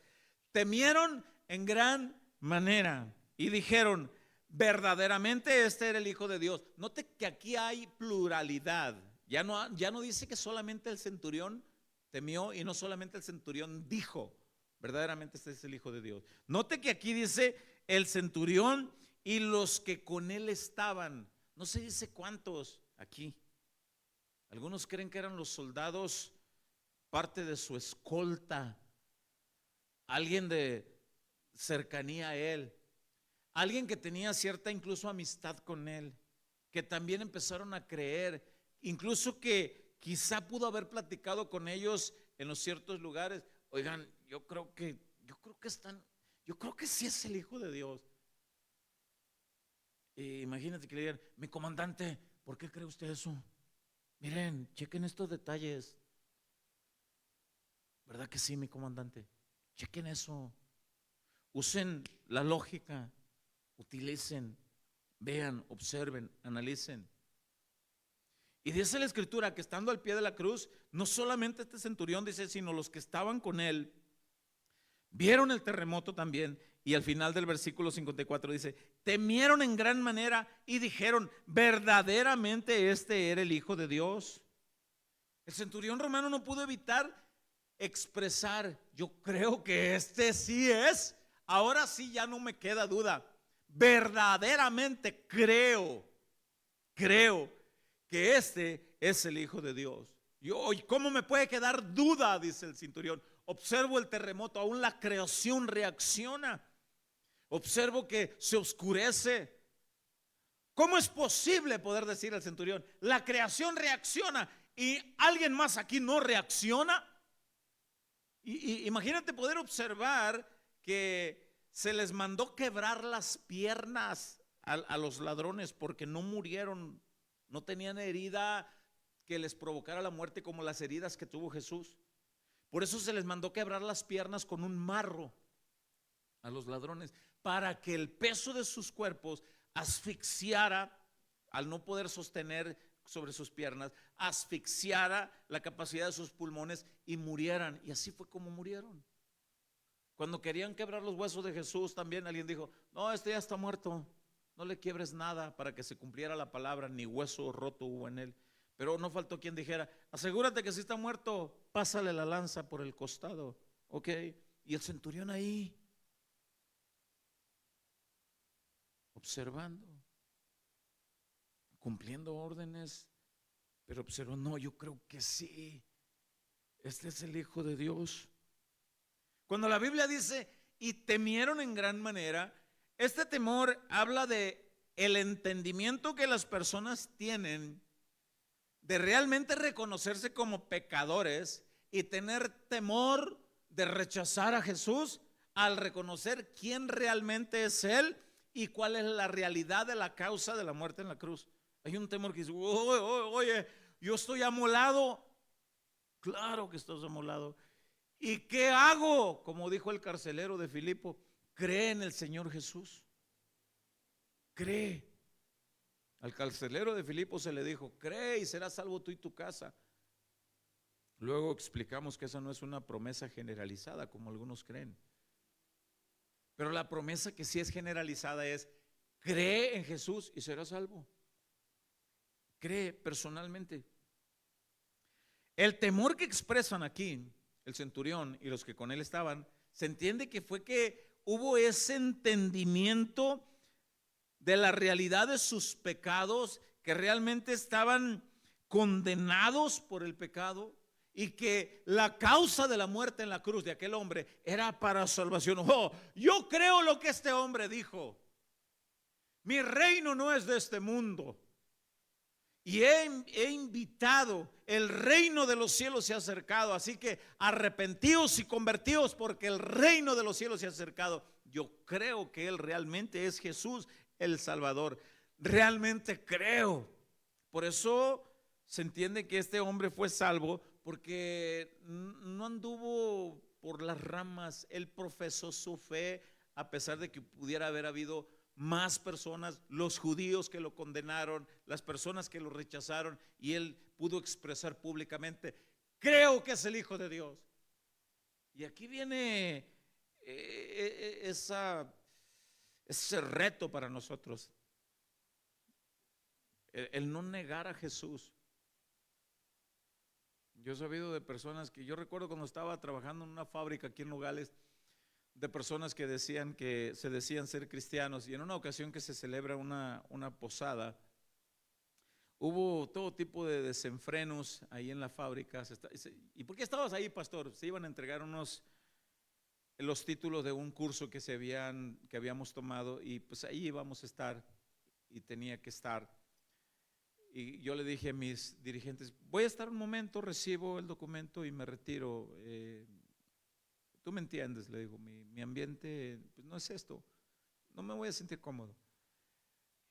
temieron en gran manera y dijeron, verdaderamente este era el Hijo de Dios. Note que aquí hay pluralidad. Ya no dice que solamente el centurión temió y no solamente el centurión dijo, verdaderamente este es el Hijo de Dios. Note que aquí dice el centurión y los que con él estaban. No se dice cuántos aquí. Algunos creen que eran los soldados, parte de su escolta, alguien de cercanía a él, alguien que tenía cierta incluso amistad con él, que también empezaron a creer, incluso que quizá pudo haber platicado con ellos en los ciertos lugares. Oigan, yo creo que sí es el Hijo de Dios. Imagínate que le digan, mi comandante, ¿por qué cree usted eso? Miren, chequen estos detalles. ¿Verdad que sí, mi comandante? Chequen eso. Usen la lógica, utilicen, vean, observen, analicen. Y dice la escritura que estando al pie de la cruz, no solamente este centurión dice, sino los que estaban con él, vieron el terremoto también. Y al final del versículo 54 dice, temieron en gran manera y dijeron, verdaderamente este era el Hijo de Dios. El centurión romano no pudo evitar expresar, yo creo que este sí es, ahora sí ya no me queda duda, verdaderamente creo que este es el Hijo de Dios. ¿Cómo me puede quedar duda? Dice el centurión. Observo el terremoto, aún la creación reacciona. Observo que se oscurece. ¿Cómo es posible poder decir al centurión, la creación reacciona y alguien más aquí no reacciona? Y imagínate poder observar que se les mandó quebrar las piernas a los ladrones porque no murieron, no tenían herida que les provocara la muerte como las heridas que tuvo Jesús. Por eso se les mandó quebrar las piernas con un marro a los ladrones, para que el peso de sus cuerpos asfixiara, al no poder sostener sobre sus piernas, asfixiara la capacidad de sus pulmones y murieran. Y así fue como murieron. Cuando querían quebrar los huesos de Jesús, también alguien dijo, no, este ya está muerto. no le quiebres nada para que se cumpliera la palabra, ni hueso roto hubo en él. Pero no faltó quien dijera, asegúrate que si está muerto, pásale la lanza por el costado, ¿ok? Y el centurión ahí, observando, cumpliendo órdenes, pero observó, no, yo creo que sí, este es el Hijo de Dios. Cuando la Biblia dice, y temieron en gran manera, este temor habla de el entendimiento que las personas tienen de realmente reconocerse como pecadores y tener temor de rechazar a Jesús al reconocer quién realmente es Él y cuál es la realidad de la causa de la muerte en la cruz. Hay un temor que dice, oye, yo estoy amolado. Claro que estás amolado. ¿Y qué hago? Como dijo el carcelero de Filipo, cree en el Señor Jesús. Cree. Al carcelero de Filipo se le dijo, cree y serás salvo tú y tu casa. Luego explicamos que esa no es una promesa generalizada como algunos creen. Pero la promesa que sí es generalizada es, cree en Jesús y serás salvo. Cree personalmente. El temor que expresan aquí el centurión y los que con él estaban, se entiende que fue que hubo ese entendimiento de la realidad de sus pecados, que realmente estaban condenados por el pecado y que la causa de la muerte en la cruz de aquel hombre era para salvación. Oh, yo creo lo que este hombre dijo. Mi reino no es de este mundo. Y he invitado, el reino de los cielos se ha acercado, así que arrepentíos y convertíos porque el reino de los cielos se ha acercado. Yo creo que Él realmente es Jesús el Salvador, realmente creo. Por eso se entiende que este hombre fue salvo, porque no anduvo por las ramas, él profesó su fe a pesar de que pudiera haber habido más personas, los judíos que lo condenaron, las personas que lo rechazaron, y él pudo expresar públicamente, creo que es el Hijo de Dios. Y aquí viene ese reto para nosotros, el no negar a Jesús. Yo he sabido de personas que, yo recuerdo cuando estaba trabajando en una fábrica aquí en Nogales, de personas que decían que se decían ser cristianos, y en una ocasión que se celebra una posada, hubo todo tipo de desenfrenos ahí en la fábrica. ¿Y por qué estabas ahí, pastor? Se iban a entregar los títulos de un curso que habíamos tomado, y pues ahí íbamos a estar y tenía que estar. Y yo le dije a mis dirigentes, voy a estar un momento, recibo el documento y me retiro. Tú me entiendes, le digo, mi ambiente pues no es esto, no me voy a sentir cómodo.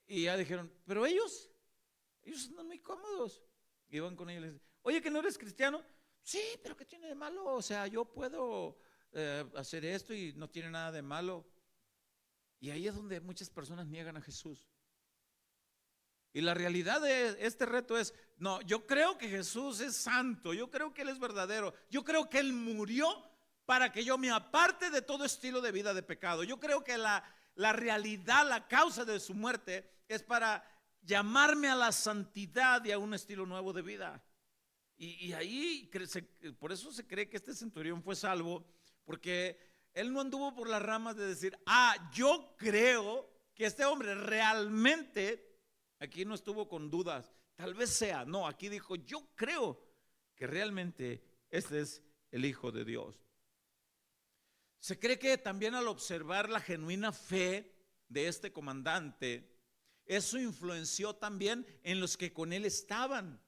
Y ya dijeron, pero ellos están muy cómodos. Iban con ellos y les dicen, oye, ¿que no eres cristiano? Sí, pero ¿qué tiene de malo? O sea, yo puedo hacer esto y no tiene nada de malo. Y ahí es donde muchas personas niegan a Jesús. Y la realidad de este reto es, no, yo creo que Jesús es santo, yo creo que Él es verdadero, yo creo que Él murió para que yo me aparte de todo estilo de vida de pecado. Yo creo que la realidad, la causa de su muerte es para llamarme a la santidad y a un estilo nuevo de vida. Y ahí, por eso se cree que este centurión fue salvo, porque él no anduvo por las ramas de decir, yo creo que este hombre realmente, aquí no estuvo con dudas, tal vez sea, no, aquí dijo, yo creo que realmente este es el Hijo de Dios. Se cree que también al observar la genuina fe de este comandante, eso influenció también en los que con él estaban.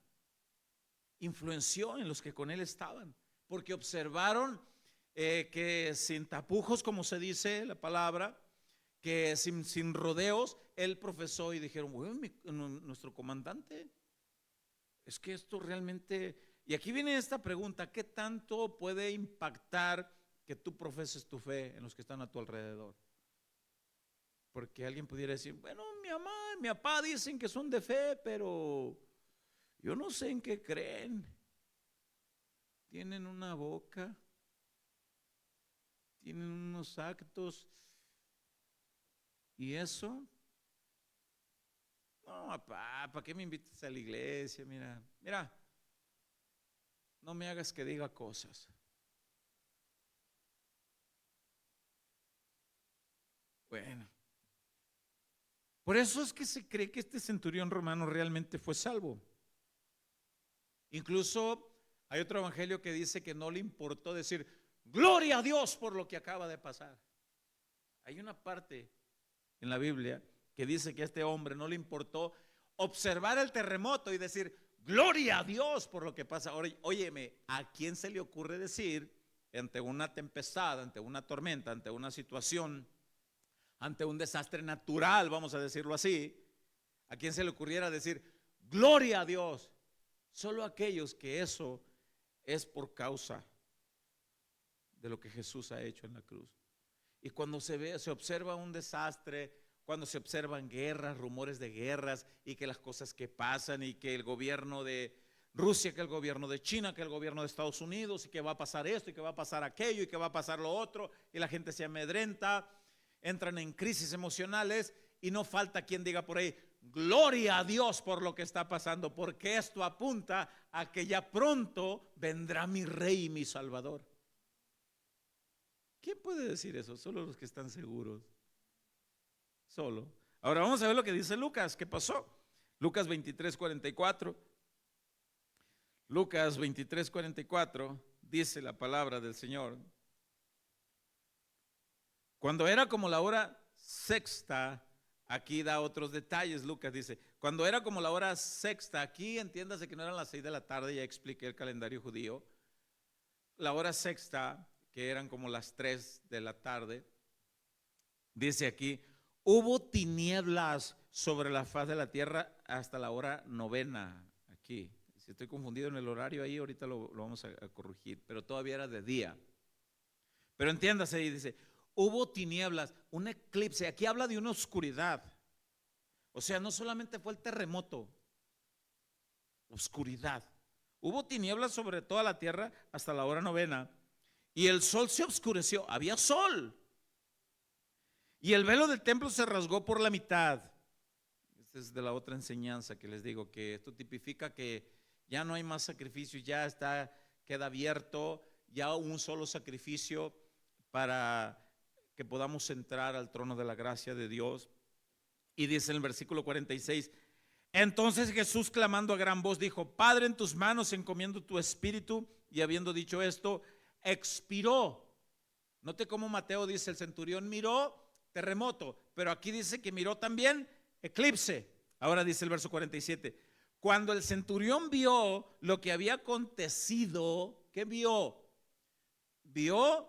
Influenció en los que con él estaban, porque observaron que sin tapujos, como se dice la palabra, que sin rodeos, él profesó, y dijeron, bueno, nuestro comandante, es que esto realmente, y aquí viene esta pregunta, ¿qué tanto puede impactar que tú profeses tu fe en los que están a tu alrededor? Porque alguien pudiera decir, bueno, mi mamá y mi papá dicen que son de fe, pero yo no sé en qué creen. Tienen una boca, tienen unos actos, y eso No, papá, ¿para qué me invitas a la iglesia? Mira, no me hagas que diga cosas. Bueno, por eso es que se cree que este centurión romano realmente fue salvo. Incluso hay otro evangelio que dice que no le importó decir gloria a Dios por lo que acaba de pasar. Hay una parte en la Biblia que dice que a este hombre no le importó observar el terremoto y decir gloria a Dios por lo que pasa. Ahora, óyeme, ¿a quién se le ocurre decir ante una tempestad, ante una tormenta, ante una situación, ante un desastre natural, vamos a decirlo así, a quién se le ocurriera decir gloria a Dios? Solo aquellos que eso es por causa de lo que Jesús ha hecho en la cruz. Y cuando se observa un desastre, cuando se observan guerras, rumores de guerras y que las cosas que pasan y que el gobierno de Rusia, que el gobierno de China, que el gobierno de Estados Unidos y que va a pasar esto y que va a pasar aquello y que va a pasar lo otro y la gente se amedrenta, entran en crisis emocionales y no falta quien diga por ahí, gloria a Dios por lo que está pasando, porque esto apunta a que ya pronto vendrá mi rey y mi salvador. ¿Quién puede decir eso? Solo los que están seguros. Solo. Ahora vamos a ver lo que dice Lucas. ¿Qué pasó? Lucas 23:44. Lucas 23:44 dice la palabra del Señor. Cuando era como la hora sexta, aquí da otros detalles. Lucas dice, cuando era como la hora sexta, aquí entiéndase que no eran las 6 de la tarde, ya expliqué el calendario judío. La hora sexta, que eran como las 3 de la tarde, dice aquí, hubo tinieblas sobre la faz de la tierra hasta la hora novena. Aquí, si estoy confundido en el horario ahí, ahorita lo vamos a corregir, pero todavía era de día. Pero entiéndase ahí, dice, hubo tinieblas, un eclipse, aquí habla de una oscuridad. O sea, no solamente fue el terremoto, oscuridad. Hubo tinieblas sobre toda la tierra hasta la hora novena. Y el sol se oscureció, había sol. Y el velo del templo se rasgó por la mitad. Esta es de la otra enseñanza que les digo, que esto tipifica que ya no hay más sacrificios, ya queda abierto, ya un solo sacrificio para que podamos entrar al trono de la gracia de Dios. Y dice en el versículo 46, entonces Jesús clamando a gran voz dijo, Padre, en tus manos encomiendo tu espíritu. Y habiendo dicho esto, expiró. Note cómo Mateo dice, el centurión miró terremoto, pero aquí dice que miró también eclipse. Ahora dice el verso 47, cuando el centurión vio lo que había acontecido, ¿qué vio? Vio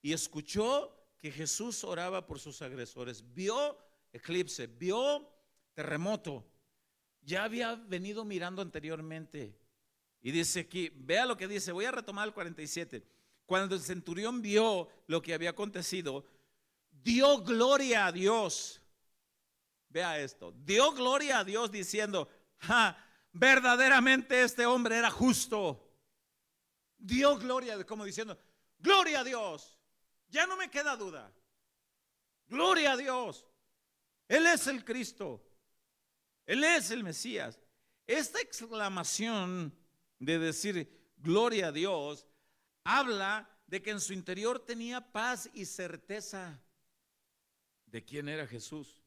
y escuchó que Jesús oraba por sus agresores, vio eclipse, vio terremoto. Ya había venido mirando anteriormente. Y dice aquí, vea lo que dice, voy a retomar el 47. Cuando el centurión vio lo que había acontecido, dio gloria a Dios. Vea esto, dio gloria a Dios diciendo, verdaderamente este hombre era justo. Dio gloria, como diciendo, gloria a Dios. Ya no me queda duda. Gloria a Dios. Él es el Cristo. Él es el Mesías. Esta exclamación de decir gloria a Dios habla de que en su interior tenía paz y certeza de quién era Jesús.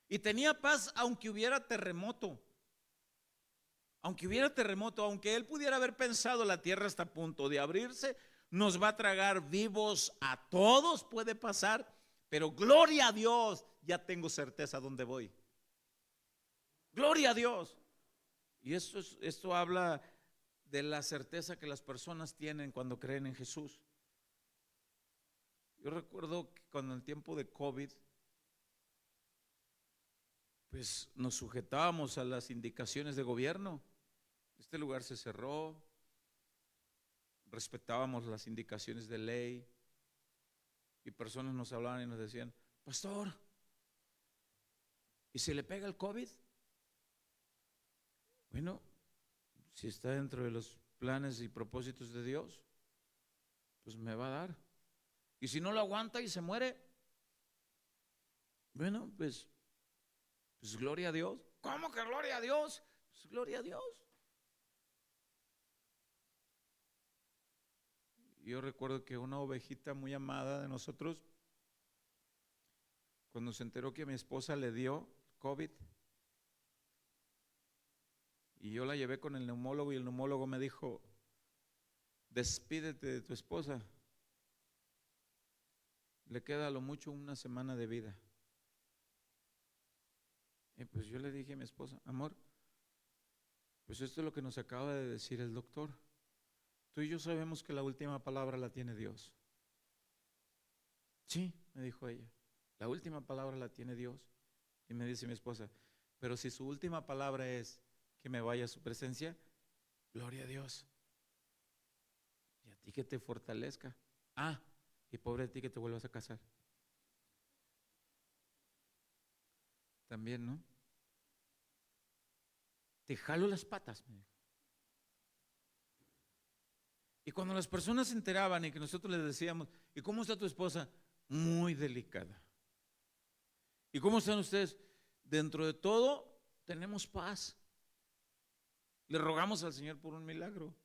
Y tenía paz aunque hubiera terremoto. Aunque hubiera terremoto, aunque él pudiera haber pensado la tierra está a punto de abrirse, nos va a tragar vivos a todos, puede pasar, pero gloria a Dios, ya tengo certeza dónde voy. Gloria a Dios. Y esto habla de la certeza que las personas tienen cuando creen en Jesús. Yo recuerdo que cuando en el tiempo de COVID, pues nos sujetábamos a las indicaciones de gobierno. Este lugar se cerró, respetábamos las indicaciones de ley y personas nos hablaban y nos decían, pastor, ¿y si le pega el COVID? Bueno, si está dentro de los planes y propósitos de Dios, pues me va a dar. Y si no lo aguanta y se muere, bueno, pues Pues gloria a Dios. ¿Cómo que gloria a Dios? Pues gloria a Dios. Yo recuerdo que una ovejita muy amada de nosotros, cuando se enteró que a mi esposa le dio COVID, y yo la llevé con el neumólogo y el neumólogo me dijo, despídete de tu esposa, le queda a lo mucho una semana de vida. Y pues yo le dije a mi esposa, amor, pues esto es lo que nos acaba de decir el doctor. Tú y yo sabemos que la última palabra la tiene Dios. Sí, me dijo ella, la última palabra la tiene Dios. Y me dice mi esposa, pero si su última palabra es que me vaya a su presencia, gloria a Dios. Y a ti que te fortalezca. Ah, y pobre de ti que te vuelvas a casar. También, ¿no? Te jalo las patas, me dijo. Y cuando las personas se enteraban y que nosotros les decíamos, ¿y cómo está tu esposa? Muy delicada. ¿Y cómo están ustedes? Dentro de todo, tenemos paz. Le rogamos al Señor por un milagro.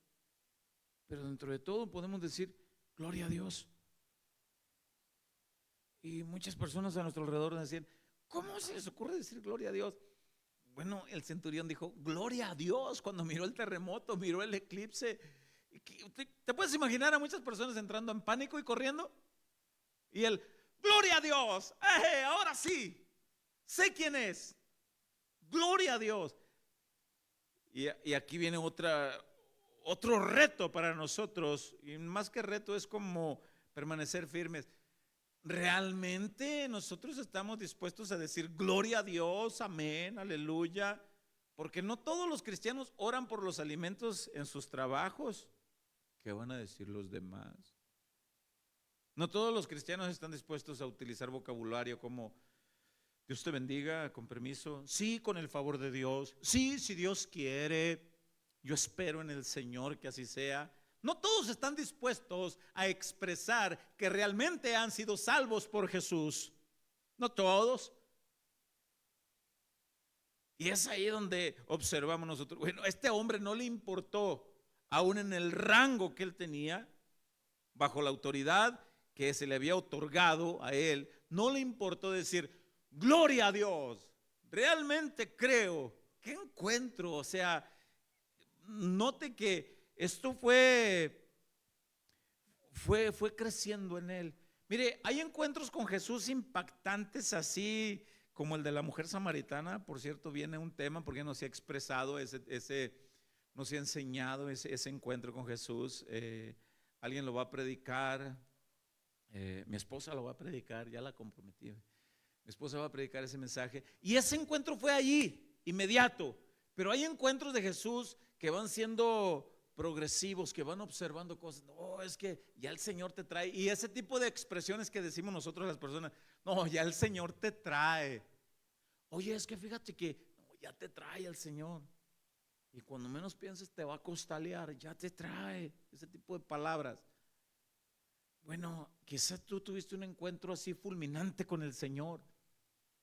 Pero dentro de todo podemos decir, gloria a Dios. Y muchas personas a nuestro alrededor nos decían, ¿cómo se les ocurre decir gloria a Dios? Bueno, el centurión dijo, gloria a Dios, cuando miró el terremoto, miró el eclipse. ¿Te puedes imaginar a muchas personas entrando en pánico y corriendo? Y él, gloria a Dios, ahora sí, sé quién es, gloria a Dios. Y aquí viene otro reto para nosotros, y más que reto es como permanecer firmes. ¿Realmente nosotros estamos dispuestos a decir gloria a Dios, amén, aleluya? Porque no todos los cristianos oran por los alimentos en sus trabajos. ¿Qué van a decir los demás? No todos los cristianos están dispuestos a utilizar vocabulario como Dios te bendiga, con permiso. Sí, con el favor de Dios. Sí, si Dios quiere. Yo espero en el Señor que así sea. No todos están dispuestos a expresar que realmente han sido salvos por Jesús. No todos. Y es ahí donde observamos nosotros. Bueno, este hombre no le importó, aún en el rango que él tenía, bajo la autoridad que se le había otorgado a él, no le importó decir, gloria a Dios, realmente creo. ¿Qué encuentro? O sea, note que esto fue creciendo en él. Mire, hay encuentros con Jesús impactantes así como el de la mujer samaritana. Por cierto, viene un tema porque no se ha expresado no se ha enseñado ese encuentro con Jesús. Alguien lo va a predicar. Mi esposa lo va a predicar, ya la comprometí. Mi esposa va a predicar ese mensaje. Y ese encuentro fue allí, inmediato. Pero hay encuentros de Jesús que van siendo progresivos, que van observando cosas. No, es que ya el Señor te trae. Y ese tipo de expresiones que decimos nosotros las personas, no, ya el Señor te trae. Oye, es que fíjate que no, ya te trae el Señor. Y cuando menos pienses te va a costalear, ya te trae. Ese tipo de palabras. Bueno, quizás tú tuviste un encuentro así fulminante con el Señor,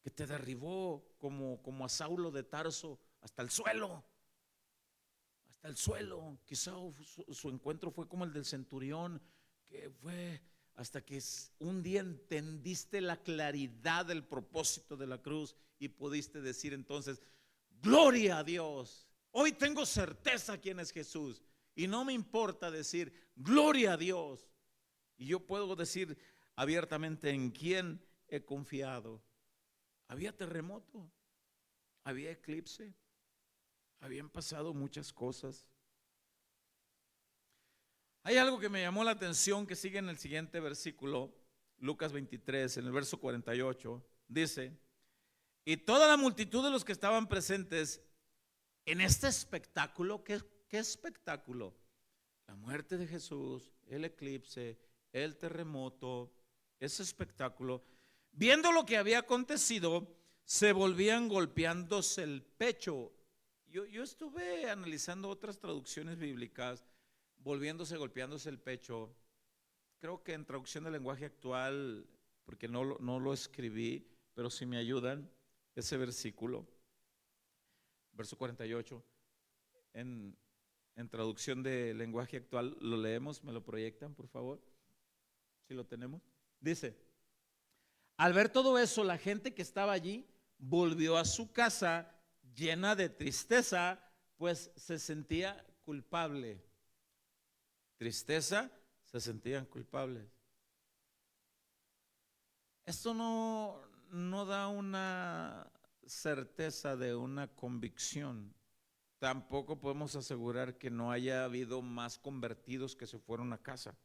que te derribó como a Saulo de Tarso hasta el suelo. Hasta el suelo. Quizá su encuentro fue como el del centurión, que fue hasta que un día entendiste la claridad del propósito de la cruz y pudiste decir entonces, gloria a Dios, hoy tengo certeza quién es Jesús y no me importa decir, gloria a Dios. Y yo puedo decir abiertamente en quién he confiado. Había terremoto, había eclipse, habían pasado muchas cosas. Hay algo que me llamó la atención que sigue en el siguiente versículo, Lucas 23, en el verso 48, dice, y toda la multitud de los que estaban presentes en este espectáculo, ¿qué espectáculo? La muerte de Jesús, el eclipse, el terremoto, ese espectáculo, viendo lo que había acontecido, se volvían golpeándose el pecho. Yo estuve analizando otras traducciones bíblicas, golpeándose el pecho. Creo que en traducción del lenguaje actual, porque no lo escribí, pero si me ayudan, ese versículo, verso 48, en traducción de lenguaje actual, lo leemos, me lo proyectan, por favor, si lo tenemos. Dice: al ver todo eso, la gente que estaba allí volvió a su casa llena de tristeza, pues se sentía culpable. Tristeza, se sentían culpables. Esto no da una certeza de una convicción. Tampoco podemos asegurar que no haya habido más convertidos que se fueron a casa.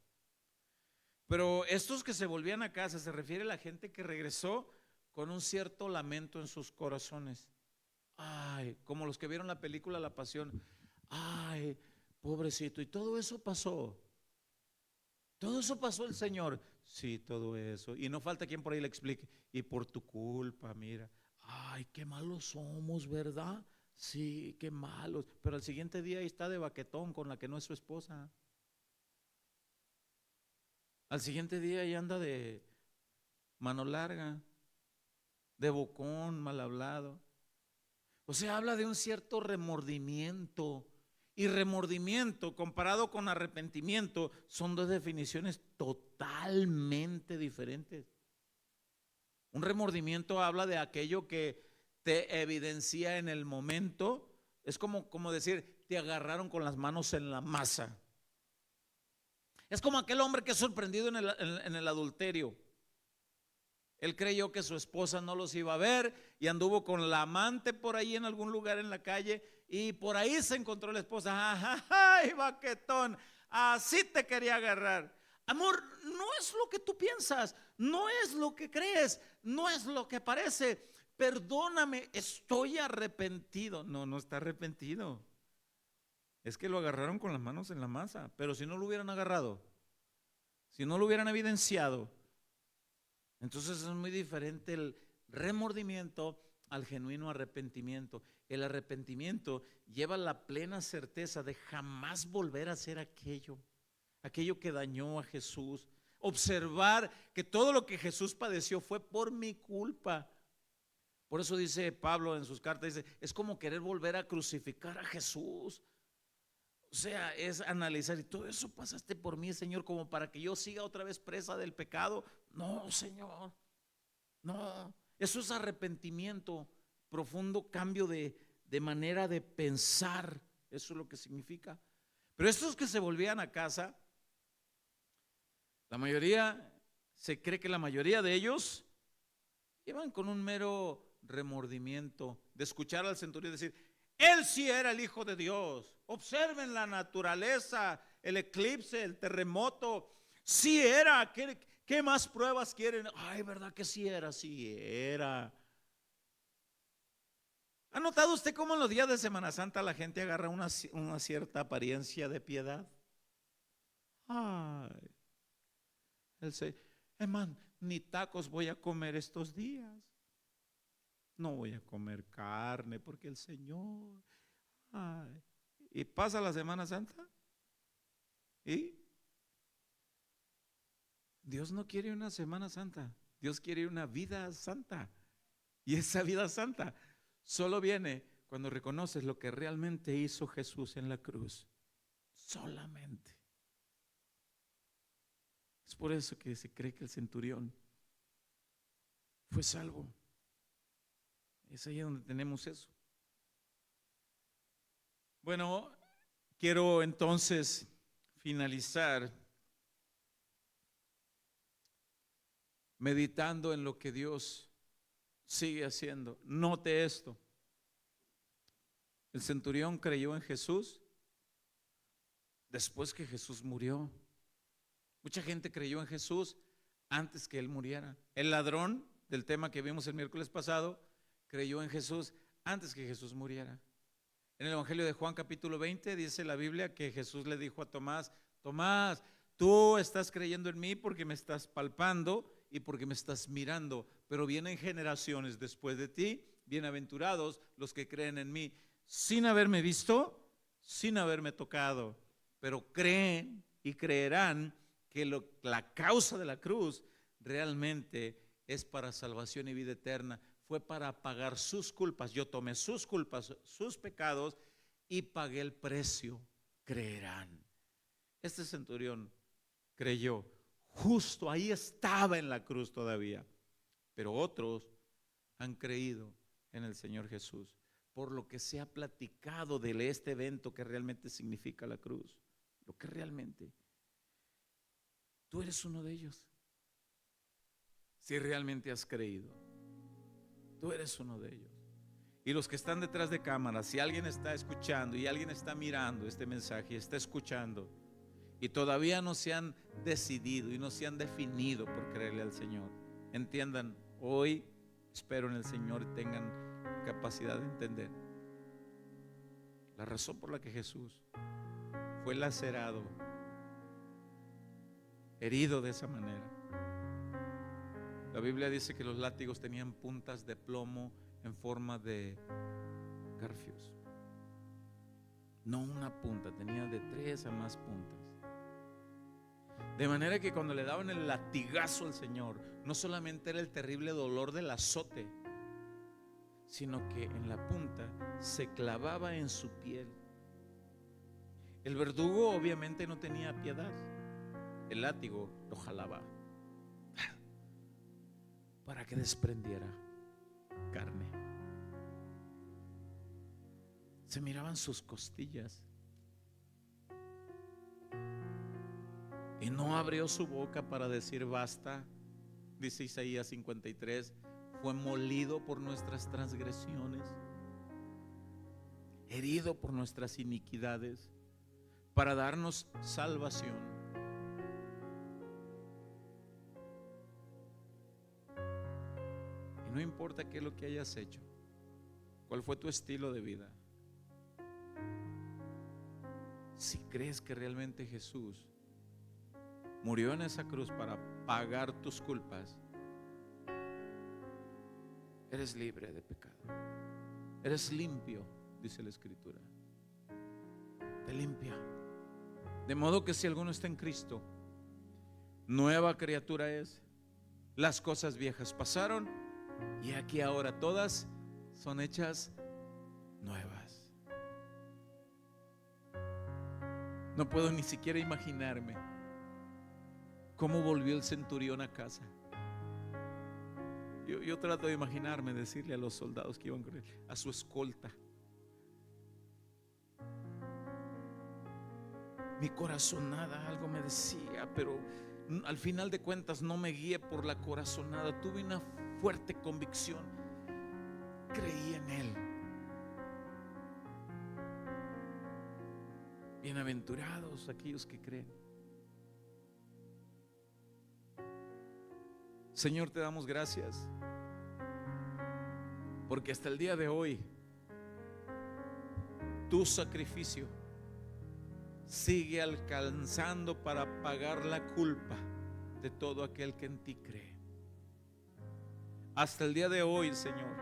Pero estos que se volvían a casa se refiere a la gente que regresó con un cierto lamento en sus corazones. Ay, como los que vieron la película La Pasión. Ay, pobrecito, y todo eso pasó. Todo eso pasó el Señor. Sí, todo eso. Y no falta quien por ahí le explique. Y por tu culpa, mira. Ay, qué malos somos, ¿verdad? Sí, qué malos. Pero al siguiente día ahí está de baquetón con la que no es su esposa. Al siguiente día ahí anda de mano larga, de bocón, mal hablado. O sea, habla de un cierto remordimiento. Y remordimiento comparado con arrepentimiento son dos definiciones totalmente diferentes. Un remordimiento habla de aquello que te evidencia en el momento. Es como decir, te agarraron con las manos en la masa. Es como aquel hombre que es sorprendido en el adulterio. Él creyó que su esposa no los iba a ver y anduvo con la amante por ahí en algún lugar en la calle y por ahí se encontró la esposa. ¡Ay, baquetón! Así te quería agarrar. Amor, no es lo que tú piensas, no es lo que crees, no es lo que parece. Perdóname, estoy arrepentido. No, no está arrepentido. Es que lo agarraron con las manos en la masa. Pero si no lo hubieran agarrado, si no lo hubieran evidenciado, entonces es muy diferente el remordimiento al genuino arrepentimiento. El arrepentimiento lleva la plena certeza de jamás volver a hacer aquello que dañó a Jesús. Observar que todo lo que Jesús padeció fue por mi culpa. Por eso dice Pablo en sus cartas, dice, es como querer volver a crucificar a Jesús. O sea, es analizar, y todo eso pasaste por mí, Señor, como para que yo siga otra vez presa del pecado. No, Señor, no. Eso es arrepentimiento, profundo cambio de manera de pensar. Eso es lo que significa. Pero estos que se volvían a casa, la mayoría, se cree que la mayoría de ellos iban con un mero remordimiento de escuchar al centurión decir, él sí era el Hijo de Dios. Observen la naturaleza, el eclipse, el terremoto. Sí era. ¿Qué más pruebas quieren? Ay, ¿verdad que sí era? Sí era. ¿Ha notado usted cómo en los días de Semana Santa la gente agarra una cierta apariencia de piedad? Ay, hermano, ni tacos voy a comer estos días. No voy a comer carne porque el Señor. Ay. Y pasa la Semana Santa y Dios no quiere una Semana Santa, Dios quiere una vida santa. Y esa vida santa solo viene cuando reconoces lo que realmente hizo Jesús en la cruz. Solamente. Es por eso que se cree que el centurión fue salvo. Es ahí donde tenemos eso. Bueno, quiero entonces finalizar meditando en lo que Dios sigue haciendo. Note esto. El centurión creyó en Jesús después que Jesús murió. Mucha gente creyó en Jesús antes que Él muriera. El ladrón del tema que vimos el miércoles pasado creyó en Jesús antes que Jesús muriera. En el Evangelio de Juan capítulo 20 dice la Biblia que Jesús le dijo a Tomás, Tomás, tú estás creyendo en mí porque me estás palpando y porque me estás mirando, pero vienen generaciones después de ti, bienaventurados los que creen en mí, sin haberme visto, sin haberme tocado, pero creen y creerán que la causa de la cruz realmente es para salvación y vida eterna. fue para pagar sus culpas. Yo tomé sus culpas, sus pecados y pagué el precio. Creerán. Este centurión creyó. Justo ahí estaba en la cruz todavía. Pero otros han creído en el Señor Jesús, por lo que se ha platicado de este evento que realmente significa la cruz. Lo que realmente. Tú eres uno de ellos. Si realmente has creído, tú eres uno de ellos. Y los que están detrás de cámaras, si alguien está escuchando y alguien está mirando este mensaje y está escuchando y todavía no se han decidido y no se han definido por creerle al Señor, entiendan, hoy espero en el Señor y tengan capacidad de entender la razón por la que Jesús fue lacerado, herido de esa manera. La Biblia dice que los látigos tenían puntas de plomo en forma de garfios. No una punta, tenía de 3 a más puntas. De manera que cuando le daban el latigazo al Señor, no solamente era el terrible dolor del azote, sino que en la punta se clavaba en su piel. El verdugo obviamente no tenía piedad. El látigo lo jalaba para que desprendiera carne. Se miraban sus costillas y no abrió su boca para decir basta. Dice Isaías 53, fue molido por nuestras transgresiones, herido por nuestras iniquidades, para darnos salvación. Y no importa qué es lo que hayas hecho, cuál fue tu estilo de vida, si crees que realmente Jesús murió en esa cruz para pagar tus culpas, eres libre de pecado, eres limpio, dice la Escritura. Te limpia. De modo que si alguno está en Cristo, nueva criatura es. Las cosas viejas pasaron y aquí ahora todas son hechas nuevas. No puedo ni siquiera imaginarme cómo volvió el centurión a casa. Yo trato de imaginarme, decirle a los soldados que iban con él, a su escolta: mi corazonada algo me decía, pero al final de cuentas no me guié por la corazonada. Tuve una fuerte convicción. Creí en Él. Bienaventurados aquellos que creen. Señor, te damos gracias porque hasta el día de hoy tu sacrificio sigue alcanzando para pagar la culpa de todo aquel que en ti cree. Hasta el día de hoy, Señor,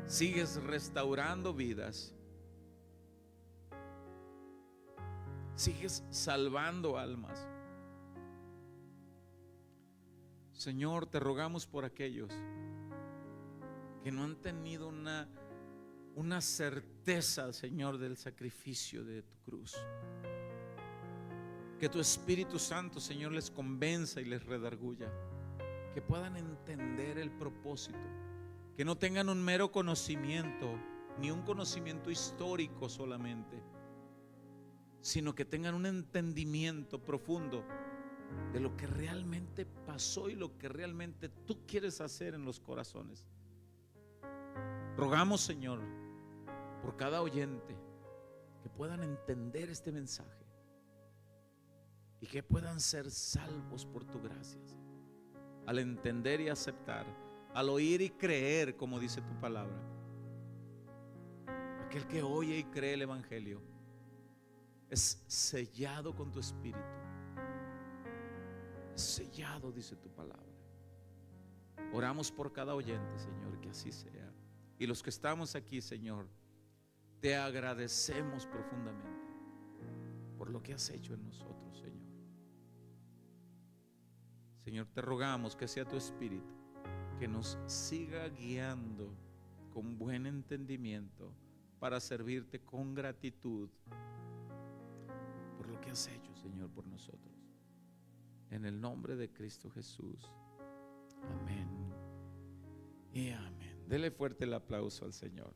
sigues restaurando vidas, sigues salvando almas. Señor, te rogamos por aquellos que no han tenido una certeza, Señor, del sacrificio de tu cruz. Que tu Espíritu Santo, Señor, les convenza y les redarguya, que puedan entender el propósito, que no tengan un mero conocimiento, ni un conocimiento histórico solamente, sino que tengan un entendimiento profundo de lo que realmente pasó y lo que realmente tú quieres hacer en los corazones. Rogamos, Señor, por cada oyente, que puedan entender este mensaje y que puedan ser salvos por tu gracia, al entender y aceptar, al oír y creer, como dice tu palabra. Aquel que oye y cree el Evangelio es sellado con tu Espíritu, es sellado, dice tu palabra. Oramos por cada oyente, Señor, que así sea. Y los que estamos aquí, Señor, te agradecemos profundamente por lo que has hecho en nosotros, Señor. Señor, te rogamos que sea tu Espíritu que nos siga guiando con buen entendimiento para servirte con gratitud por lo que has hecho, Señor, por nosotros. En el nombre de Cristo Jesús. Amén y amén. Dele fuerte el aplauso al Señor.